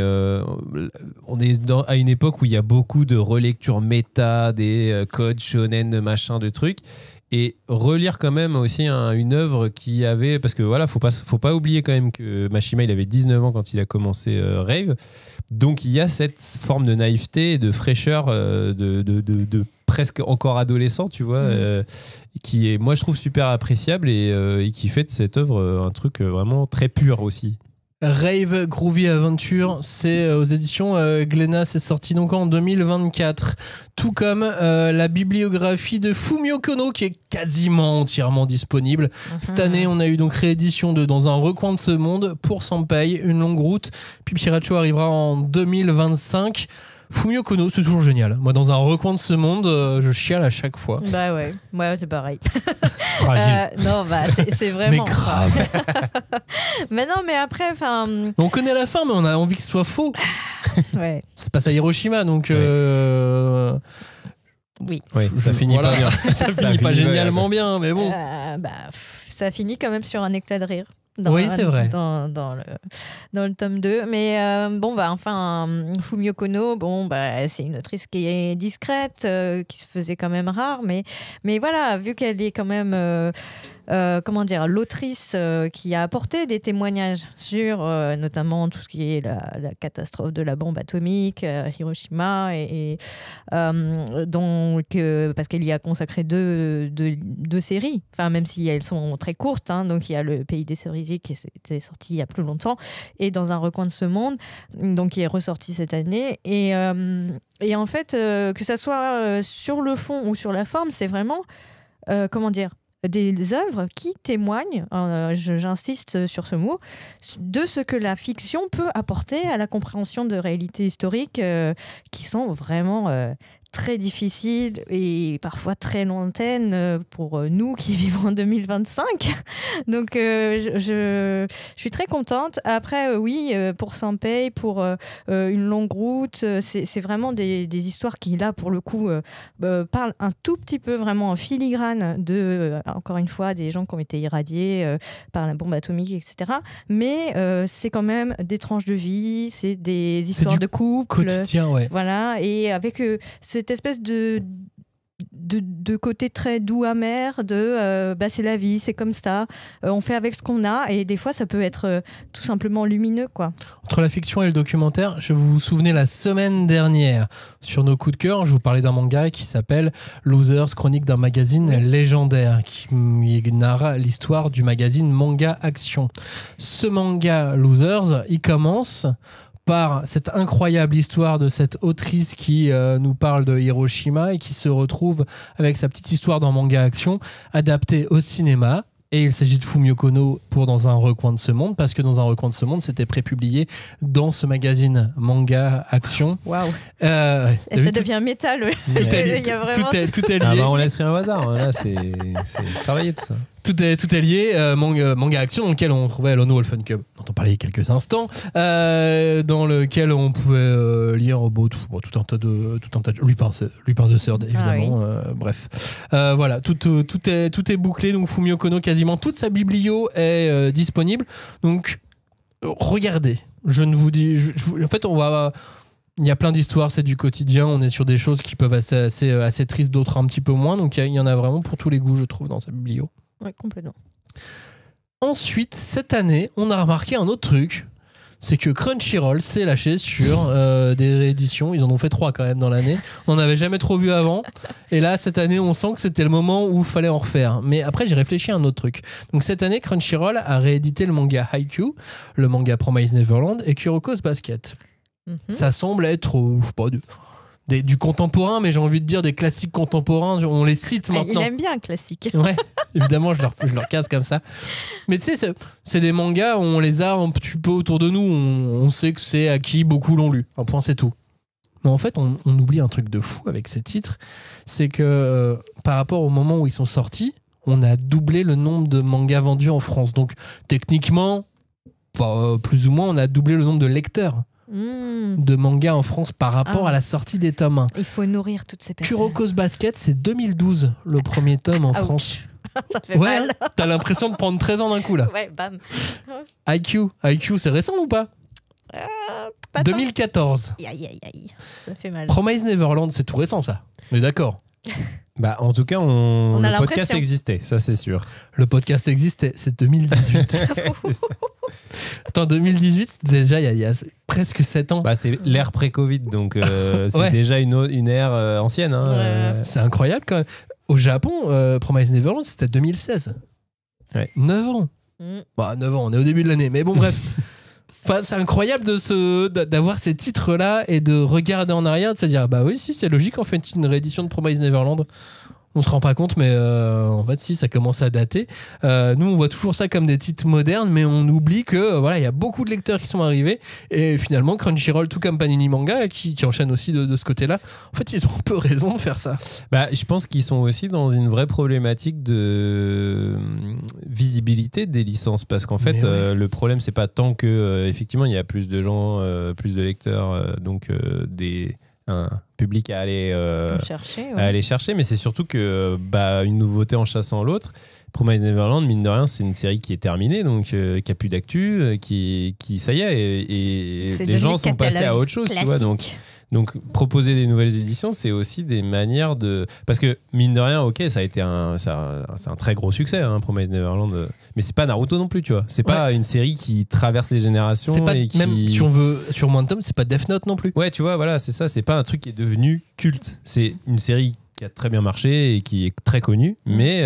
on est à une époque où il y a beaucoup de relectures méta, des codes shonen, de machin, de trucs. Et relire quand même aussi une œuvre qui avait... Parce que voilà, faut pas oublier quand même que Mashima, il avait 19 ans quand il a commencé Rave. Donc il y a cette forme de naïveté et de fraîcheur de presque encore adolescent, tu vois, qui est, moi je trouve, super appréciable et qui fait de cette œuvre un truc vraiment très pur aussi. Rave Groovy Adventure, c'est aux éditions Glénat, c'est sorti donc en 2024, tout comme la bibliographie de Fumio Kono qui est quasiment entièrement disponible. Cette année on a eu donc réédition de Dans un recoin de ce monde pour Senpai, Une longue route, puis Piracho arrivera en 2025. Fumio Kono, c'est toujours génial. Moi, Dans un recoin de ce monde, je chiale à chaque fois. Bah ouais, c'est pareil. Fragile. Non, bah c'est vraiment. Mais grave. Mais non, mais après, enfin. On connaît la fin, mais on a envie que ce soit faux. Ouais. Ça se passe à Hiroshima, donc. Oui. Ça finit pas bien. Ça finit pas génialement bien, mais bon. Ça finit quand même sur un éclat de rire. Oui, c'est vrai. Dans le tome 2. Mais Fumio Kono, c'est une autrice qui est discrète, qui se faisait quand même rare. Mais voilà, vu qu'elle est quand même... l'autrice qui a apporté des témoignages sur notamment tout ce qui est la catastrophe de la bombe atomique, Hiroshima, et donc parce qu'elle y a consacré deux séries, enfin même si elles sont très courtes, hein, donc il y a Le Pays des cerisiers qui était sorti il y a plus longtemps, et Dans un recoin de ce monde, donc qui est ressorti cette année, et en fait que ça soit sur le fond ou sur la forme, c'est vraiment des œuvres qui témoignent, j'insiste sur ce mot, de ce que la fiction peut apporter à la compréhension de réalités historiques qui sont vraiment très difficiles et parfois très lointaines pour nous qui vivons en 2025. Donc je suis très contente. Après pour Senpai, pour Une longue route, c'est vraiment des histoires qui là pour le coup parlent un tout petit peu vraiment en filigrane de encore une fois des gens qui ont été irradiés par la bombe atomique, etc. Mais c'est quand même des tranches de vie, c'est des histoires de couple quotidien, ouais. Voilà, et avec cette espèce de côté très doux, amer, c'est la vie, c'est comme ça, on fait avec ce qu'on a, et des fois ça peut être tout simplement lumineux, quoi. Entre la fiction et le documentaire, je vous souvenez la semaine dernière sur nos coups de cœur, je vous parlais d'un manga qui s'appelle Losers, chronique d'un magazine légendaire qui narre l'histoire du magazine Manga Action. Ce manga Losers, il commence par cette incroyable histoire de cette autrice qui nous parle de Hiroshima et qui se retrouve avec sa petite histoire dans Manga Action adaptée au cinéma. Et il s'agit de Fumio Kono pour Dans un recoin de ce monde, parce que Dans un recoin de ce monde, c'était prépublié dans ce magazine Manga Action. Waouh. Et ça devient métal. Tout est lié. Ah bah on laisse rien au hasard. Là, c'est travaillé tout ça. Tout est lié. Manga Action, dans lequel on trouvait Lone Wolf Cub, dont on parlait il y a quelques instants, dans lequel on pouvait lire tout un tas de Lupin the Third, évidemment. Bref, voilà, tout est bouclé. Donc Fumio Kono, quasiment toute sa biblio est disponible. Donc regardez. Je ne vous dis, en fait, il y a plein d'histoires, c'est du quotidien. On est sur des choses qui peuvent être assez tristes, d'autres un petit peu moins. Donc il y en a vraiment pour tous les goûts, je trouve, dans sa biblio. Ouais, complètement. Ensuite, cette année, on a remarqué un autre truc. C'est que Crunchyroll s'est lâché sur des rééditions. Ils en ont fait 3 quand même dans l'année. On n'avait jamais trop vu avant. Et là, cette année, on sent que c'était le moment où il fallait en refaire. Mais après, j'ai réfléchi à un autre truc. Donc cette année, Crunchyroll a réédité le manga Haikyuu, le manga Promised Neverland et Kuroko's Basket. Ça semble être, je sais pas, du contemporain, mais j'ai envie de dire des classiques contemporains. On les cite maintenant. Il aime bien un classique. Ouais, évidemment, je leur casse comme ça. Mais tu sais, c'est des mangas où on les a un petit peu autour de nous. On sait que c'est acquis, beaucoup l'ont lu. Un point, c'est tout. Mais en fait, on oublie un truc de fou avec ces titres. C'est que par rapport au moment où ils sont sortis, on a doublé le nombre de mangas vendus en France. Donc, techniquement, plus ou moins, on a doublé le nombre de lecteurs de manga en France par rapport à la sortie des tomes 1. Il faut nourrir toutes ces personnes. Kuroko's Basket, c'est 2012 le premier tome en France. Ça fait mal. T'as l'impression de prendre 13 ans d'un coup là. Ouais, bam. Haikyuu, c'est récent ou pas, 2014. Aïe. Ça fait mal. Promised Neverland, c'est tout récent ça. On est d'accord. Bah, en tout cas, le podcast existait, ça c'est sûr. Le podcast existait, c'est 2018. Attends, 2018, déjà, il y a presque 7 ans. Bah, c'est l'ère pré-Covid, donc c'est déjà une ère ancienne. Hein, C'est incroyable quand même. Au Japon, Promised Neverland, c'était 2016. Ouais. 9 ans. 9 ans, on est au début de l'année. Mais bon, bref. Enfin, c'est incroyable d'avoir ces titres-là et de regarder en arrière, de se dire, bah oui, si, c'est logique, en fait, une réédition de Promised Neverland. On se rend pas compte, mais en fait, si, ça commence à dater. Nous, on voit toujours ça comme des titres modernes, mais on oublie que voilà, il y a beaucoup de lecteurs qui sont arrivés. Et finalement, Crunchyroll, tout comme Panini Manga, qui enchaîne aussi de ce côté-là, en fait, ils ont un peu raison de faire ça. Bah, je pense qu'ils sont aussi dans une vraie problématique de visibilité des licences, parce qu'en fait, le problème, c'est pas tant que effectivement, il y a plus de gens, plus de lecteurs, donc un public à aller chercher, mais c'est surtout que une nouveauté en chassant l'autre. Promised Neverland, mine de rien, c'est une série qui est terminée, donc qui a plus d'actu, qui ça y est, et les gens sont passés à autre chose, tu vois, donc proposer des nouvelles éditions, c'est aussi des manières de... Parce que, mine de rien, ok, ça a été c'est un très gros succès, hein, Promised Neverland, mais c'est pas Naruto non plus, tu vois. C'est pas une série qui traverse les générations. C'est pas, même si on veut, sur moins de tomes, c'est pas Death Note non plus. Ouais, tu vois, voilà, c'est ça. C'est pas un truc qui est devenu culte. C'est une série qui a très bien marché et qui est très connue, mais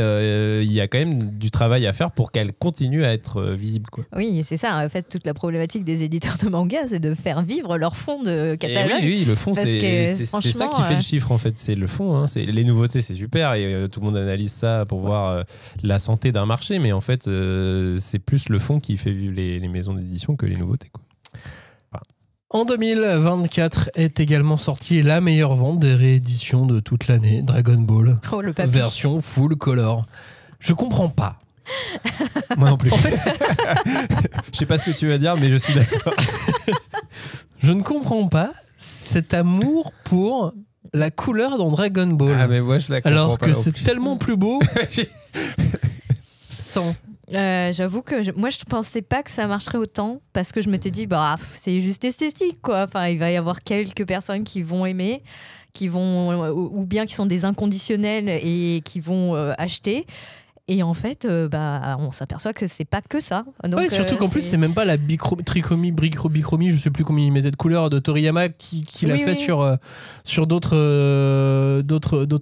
il y a quand même du travail à faire pour qu'elle continue à être visible, quoi. Oui, c'est ça. En fait, toute la problématique des éditeurs de manga, c'est de faire vivre leur fond de catalogue. Oui, le fond, c'est ça qui fait le chiffre, en fait. C'est le fond. Hein. Les nouveautés, c'est super, et tout le monde analyse ça pour voir la santé d'un marché, mais en fait, c'est plus le fond qui fait vivre les maisons d'édition que les nouveautés, quoi. En 2024 est également sortie la meilleure vente des rééditions de toute l'année, Dragon Ball, version full color. Je comprends pas. Moi non plus. En fait, je sais pas ce que tu vas dire, mais je suis d'accord. Je ne comprends pas cet amour pour la couleur dans Dragon Ball. Ah mais moi je la comprends alors pas. Alors que c'est tellement plus beau sans... J'avoue que moi je pensais pas que ça marcherait autant, parce que je m'étais dit c'est juste esthétique, quoi. Enfin, il va y avoir quelques personnes qui vont aimer, ou bien qui sont des inconditionnels et qui vont acheter. Et en fait, on s'aperçoit que c'est pas que ça. Donc, surtout qu'en plus, c'est même pas la bichromie, je sais plus combien il mettait de couleurs de Toriyama qui l'a fait sur d'autres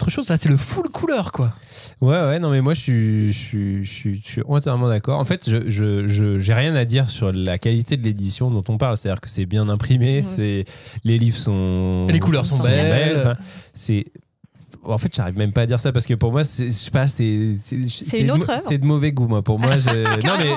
choses. Là, c'est le full couleur, quoi. Ouais, non, mais moi, je suis entièrement d'accord. En fait, j'ai rien à dire sur la qualité de l'édition dont on parle. C'est-à-dire que c'est bien imprimé, les livres sont... Et les couleurs sont belles. Enfin, c'est... En fait, j'arrive même pas à dire ça parce que pour moi, je sais pas, c'est une autre œuvre. C'est de mauvais goût, moi. Pour moi, non mais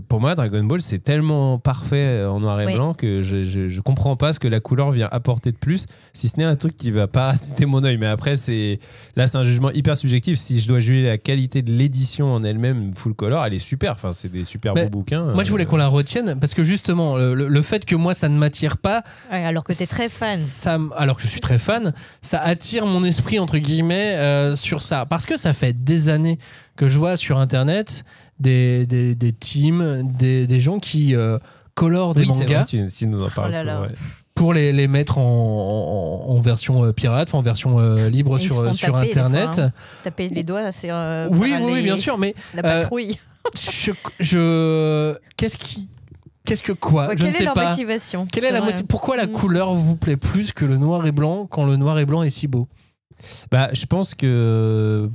pour moi, Dragon Ball, c'est tellement parfait en noir et blanc que je comprends pas ce que la couleur vient apporter de plus, si ce n'est un truc qui va pas inciter mon œil. Mais après, c'est un jugement hyper subjectif. Si je dois juger la qualité de l'édition en elle-même, full color, elle est super. Enfin, c'est des super beaux bouquins. Moi, je voulais qu'on la retienne parce que justement, le fait que moi, ça ne m'attire pas. Ouais, alors que t'es très fan. Alors que je suis très fan, ça attire mon esprit entre guillemets sur ça, parce que ça fait des années que je vois sur internet des teams, des gens qui colorent des mangas. C'est vrai, tu nous en parles souvent, ouais. Pour les mettre en version pirate, en version libre sur internet. Fois, hein. Taper les doigts, c'est oui, bien sûr, mais la patrouille. Qu'est-ce que quoi? Je ne sais pas. Quelle est leur motivation? Pourquoi la couleur vous plaît plus que le noir et blanc quand le noir et blanc est si beau? Je pense que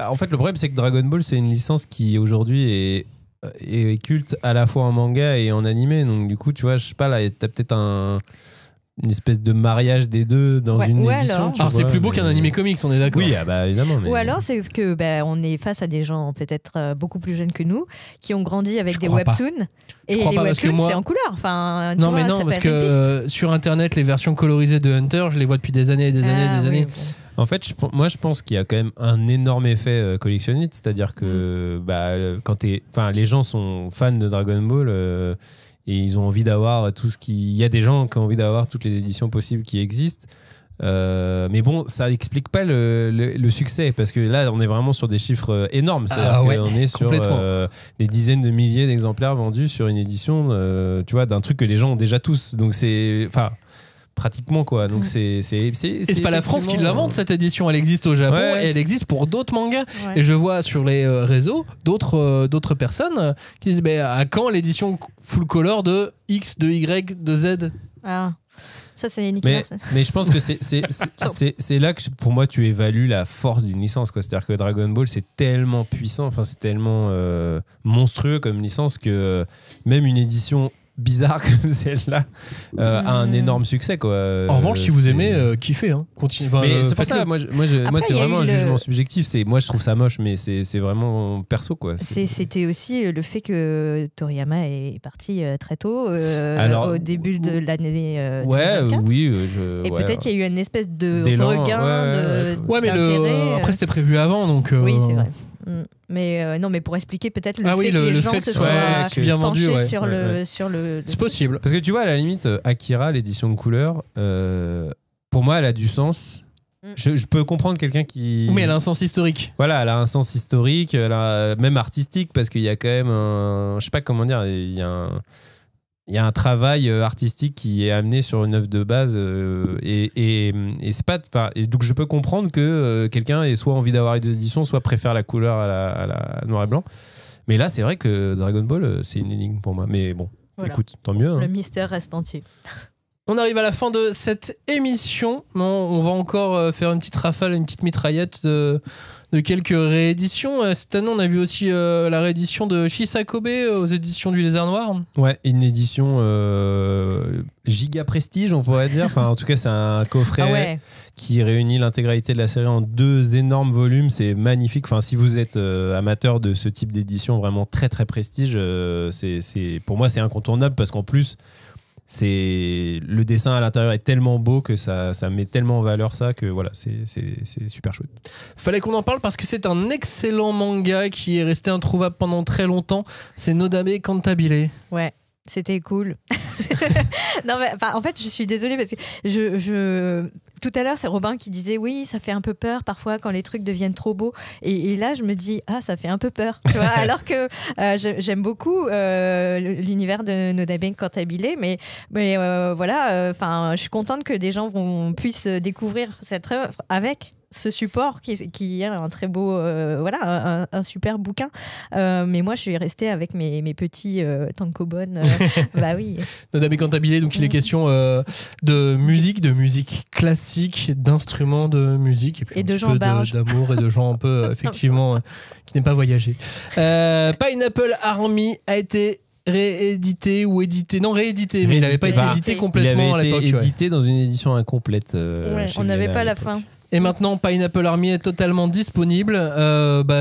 en fait le problème c'est que Dragon Ball c'est une licence qui aujourd'hui est culte à la fois en manga et en animé, donc du coup tu vois, je sais pas, là t'as peut-être une espèce de mariage des deux dans une édition. Alors c'est plus beau qu'un animé comics, on est d'accord. Oui, évidemment. Ou alors c'est que on est face à des gens peut-être beaucoup plus jeunes que nous qui ont grandi avec des webtoons. Et les webtoons, c'est en couleur. Enfin, non, mais non, parce que sur internet, les versions colorisées de Hunter, je les vois depuis des années et des années. En fait, moi, je pense qu'il y a quand même un énorme effet collectionniste, c'est-à-dire que les gens sont fans de Dragon Ball et ils ont envie d'avoir tout ce qui. Il y a des gens qui ont envie d'avoir toutes les éditions possibles qui existent. Mais bon, ça n'explique pas le succès, parce que là, on est vraiment sur des chiffres énormes. C'est-à-dire qu'on est sur des dizaines de milliers d'exemplaires vendus sur une édition, tu vois, d'un truc que les gens ont déjà tous. Donc c'est, pratiquement quoi. Donc c'est pas la France qui l'invente, cette édition. Elle existe au Japon et elle existe pour d'autres mangas. Ouais. Et je vois sur les réseaux d'autres personnes qui disent à quand l'édition full color de X, de Y, de Z. Ça c'est nickel. Mais je pense que c'est là que pour moi tu évalues la force d'une licence, quoi. C'est-à-dire que Dragon Ball c'est tellement puissant, c'est tellement monstrueux comme licence que même une édition bizarre comme celle-là a un énorme succès, quoi. En revanche, si vous aimez, kiffez, continuez. Mais c'est pour ça, moi c'est vraiment un jugement subjectif. Moi je trouve ça moche, mais c'est vraiment perso, quoi. C'était aussi le fait que Toriyama est parti très tôt, au début de l'année 2024. Et peut-être il y a eu une espèce de regain d'intérêt. Après c'était prévu avant, donc. Oui, c'est vrai. Mais non, mais pour expliquer peut-être le fait que les gens se soient penchés sur le. C'est possible. Parce que tu vois, à la limite, Akira, l'édition de couleur, pour moi, elle a du sens. Je peux comprendre quelqu'un qui. Mais elle a un sens historique. Voilà, elle a un sens historique, même artistique, parce qu'il y a quand même je sais pas comment dire, il y a un travail artistique qui est amené sur une œuvre de base et c'est pas, et donc je peux comprendre que quelqu'un ait soit envie d'avoir les deux éditions, soit préfère la couleur à la noir et blanc. Mais là c'est vrai que Dragon Ball c'est une énigme pour moi, mais bon, écoute, tant mieux. Le mystère reste entier. On arrive à la fin de cette émission. On va encore faire une petite rafale, une petite mitraillette de quelques rééditions. Cette année, on a vu aussi la réédition de Shisakobe aux éditions du Lézard Noir. Ouais, une édition giga prestige, on pourrait dire. En tout cas, c'est un coffret qui réunit l'intégralité de la série en 2 énormes volumes. C'est magnifique. Si vous êtes amateur de ce type d'édition vraiment très très prestige, pour moi, c'est incontournable, parce qu'en plus, le dessin à l'intérieur est tellement beau que ça met tellement en valeur ça, que voilà, c'est super chouette. Fallait qu'on en parle parce que c'est un excellent manga qui est resté introuvable pendant très longtemps. C'est Nodame Cantabile. Ouais, c'était cool. Non, mais en fait, je suis désolée parce que tout à l'heure, c'est Robin qui disait oui, ça fait un peu peur parfois quand les trucs deviennent trop beaux. Et là, je me dis ça fait un peu peur. Tu vois, alors que j'aime beaucoup l'univers de Nodame Cantabile, mais voilà, je suis contente que des gens puissent découvrir cette œuvre avec ce support qui est un très beau un super bouquin, mais moi je suis restée avec mes petits tankobon. Bah oui, Nodame Cantabile, donc il est question de musique classique, d'instruments de musique et de gens d'amour et de gens un peu effectivement qui n'aiment pas voyager. Pineapple Army a été réédité ou édité. Non, réédité, mais il n'avait pas été édité complètement à l'époque. Il avait été édité dans une édition incomplète. On n'avait pas la fin. Et maintenant, Pineapple Army est totalement disponible.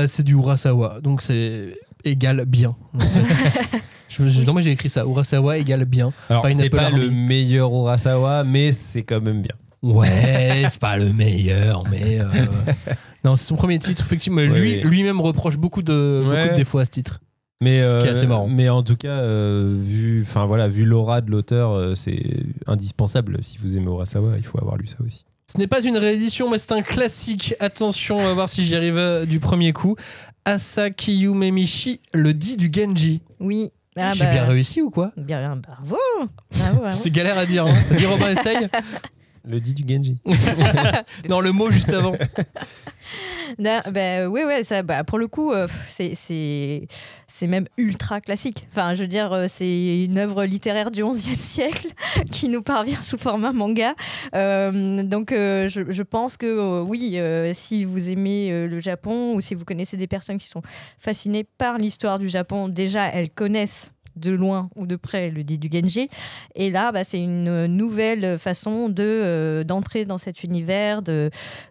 C'est du Urasawa, donc c'est égal bien. En fait. Non, moi j'ai écrit ça. Urasawa égale bien. Alors, Pineapple c'est pas Army. le meilleur Urasawa, mais c'est quand même bien. Ouais, c'est pas le meilleur, mais non, c'est son premier titre. Effectivement, lui-même reproche beaucoup de défauts à ce titre. Mais ce qui est assez marrant. Mais en tout cas, vu l'aura de l'auteur, c'est indispensable. Si vous aimez Urasawa, il faut avoir lu ça aussi. Ce n'est pas une réédition, mais c'est un classique. Attention, on va voir si j'y arrive du premier coup. Asaki Yumemichi, le dit du Genji. Oui. J'ai bien réussi ou quoi? Bien, bravo. C'est galère à dire. Hein. Vas-y, Robin, essaye. Le dit du Genji. Non, le mot juste avant. Pour le coup, c'est même ultra classique. Enfin, je veux dire, c'est une œuvre littéraire du XIe siècle qui nous parvient sous format manga. Je pense que si vous aimez le Japon ou si vous connaissez des personnes qui sont fascinées par l'histoire du Japon, déjà elles connaissent de loin ou de près le dit du Genji, et là c'est une nouvelle façon d'entrer dans cet univers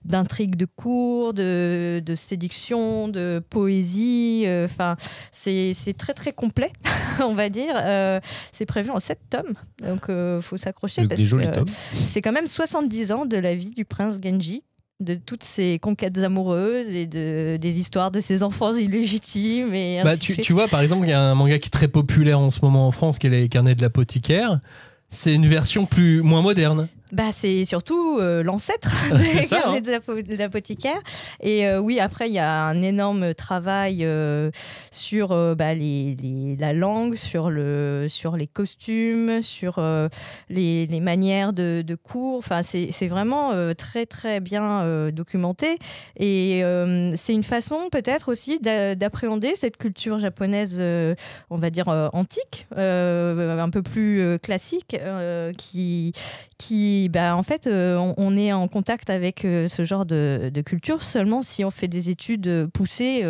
d'intrigues de cour, de séduction, de poésie. C'est très très complet. On va dire c'est prévu en 7 tomes, donc faut s'accrocher parce que c'est quand même 70 ans de la vie du prince Genji, de toutes ses conquêtes amoureuses et des histoires de ses enfants illégitimes. Et tu vois, par exemple, il y a un manga qui est très populaire en ce moment en France, qui est Les Carnets de l'apothicaire. C'est une version moins moderne. C'est surtout l'ancêtre des Carnets de l'apothicaire. Et après, il y a un énorme travail sur la langue, sur les costumes, sur les manières de cours. Enfin, c'est vraiment très, très bien documenté. Et c'est une façon peut-être aussi d'appréhender cette culture japonaise, on va dire, antique, un peu plus classique, qui en fait, on est en contact avec ce genre de culture seulement si on fait des études poussées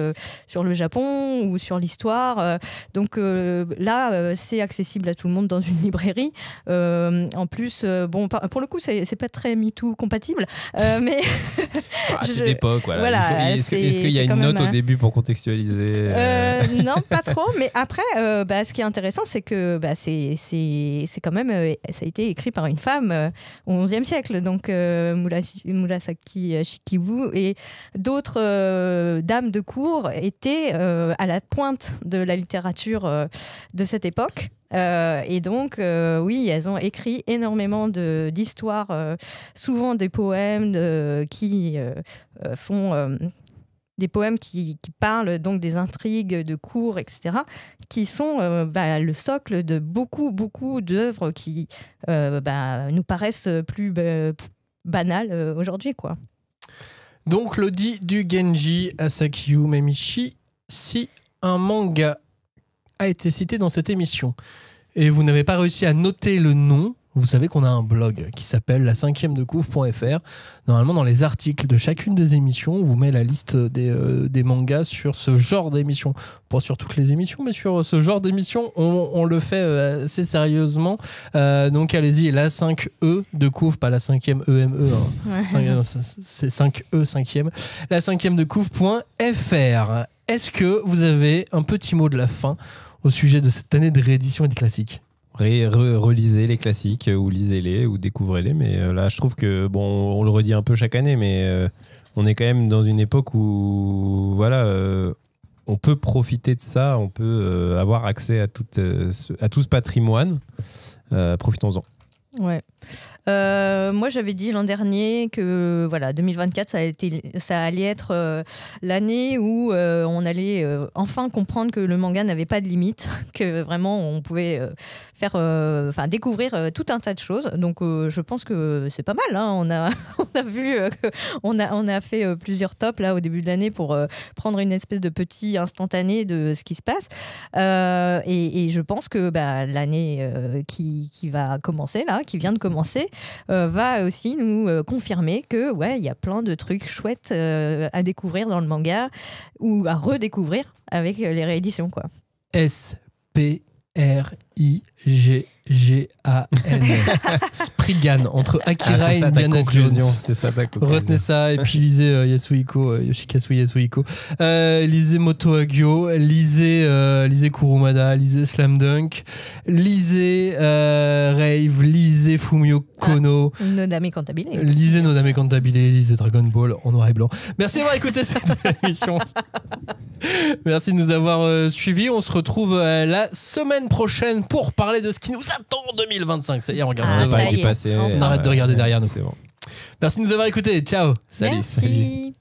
sur le Japon ou sur l'histoire. Donc là, c'est accessible à tout le monde dans une librairie. En plus, pour le coup, c'est pas très MeToo compatible, mais c'est d'époque. Voilà. Est-ce qu'il y a une note au début pour contextualiser Non, pas trop. Mais après, ce qui est intéressant, c'est que c'est quand même, ça a été écrit par une femme au XIe siècle, donc Murasaki Shikibu et d'autres dames de cour étaient à la pointe de la littérature de cette époque. Et donc, elles ont écrit énormément d'histoires, souvent des poèmes qui font... des poèmes qui parlent donc des intrigues de cour, etc., qui sont le socle de beaucoup d'œuvres qui nous paraissent plus banales aujourd'hui, quoi. Donc, le dit du Genji, Asaki Yumemichi, si un manga a été cité dans cette émission et vous n'avez pas réussi à noter le nom, vous savez qu'on a un blog qui s'appelle la5e-de-couvre.fr. Normalement, dans les articles de chacune des émissions, on vous met la liste des mangas sur ce genre d'émission. Pas sur toutes les émissions, mais sur ce genre d'émission, on le fait assez sérieusement. Donc allez-y, la 5e de couvre, pas la 5e EME. Hein. C'est 5e, 5e. La 5e-de-couvre.fr. Est-ce que vous avez un petit mot de la fin au sujet de cette année de réédition et de classiques ? Relisez les classiques ou lisez-les ou découvrez-les, mais là je trouve que on le redit un peu chaque année, mais on est quand même dans une époque où on peut profiter de ça, on peut avoir accès à tout ce patrimoine. Profitons-en. Ouais. Moi j'avais dit l'an dernier que 2024 ça allait être l'année où on allait enfin comprendre que le manga n'avait pas de limite, que vraiment on pouvait découvrir tout un tas de choses. Donc je pense que c'est pas mal, hein. On a vu on a fait plusieurs tops là au début de l'année pour prendre une espèce de petit instantané de ce qui se passe, et je pense que l'année qui va commencer là, qui vient de commencer, va aussi nous confirmer que il y a plein de trucs chouettes à découvrir dans le manga ou à redécouvrir avec les rééditions, quoi. SPP Spriggan, entre Akira et Indiana Jones. C'est ça ta conclusion. Retenez ça et puis lisez Yoshikazu Yasuhiko. Lisez Moto Hagio, lisez Kurumada, lisez Slam Dunk, lisez Rave, lisez Fumio Kono. Nodame Cantabile. Lisez Nodame Cantabile, lisez Dragon Ball en noir et blanc. Merci d'avoir écouté cette émission. Merci de nous avoir suivis. On se retrouve la semaine prochaine pour parler de ce qui nous attend en 2025. Ça y est, on regarde du passé. On arrête de regarder derrière nous. C'est bon. Merci de nous avoir écoutés. Ciao. Salut. Merci. Salut.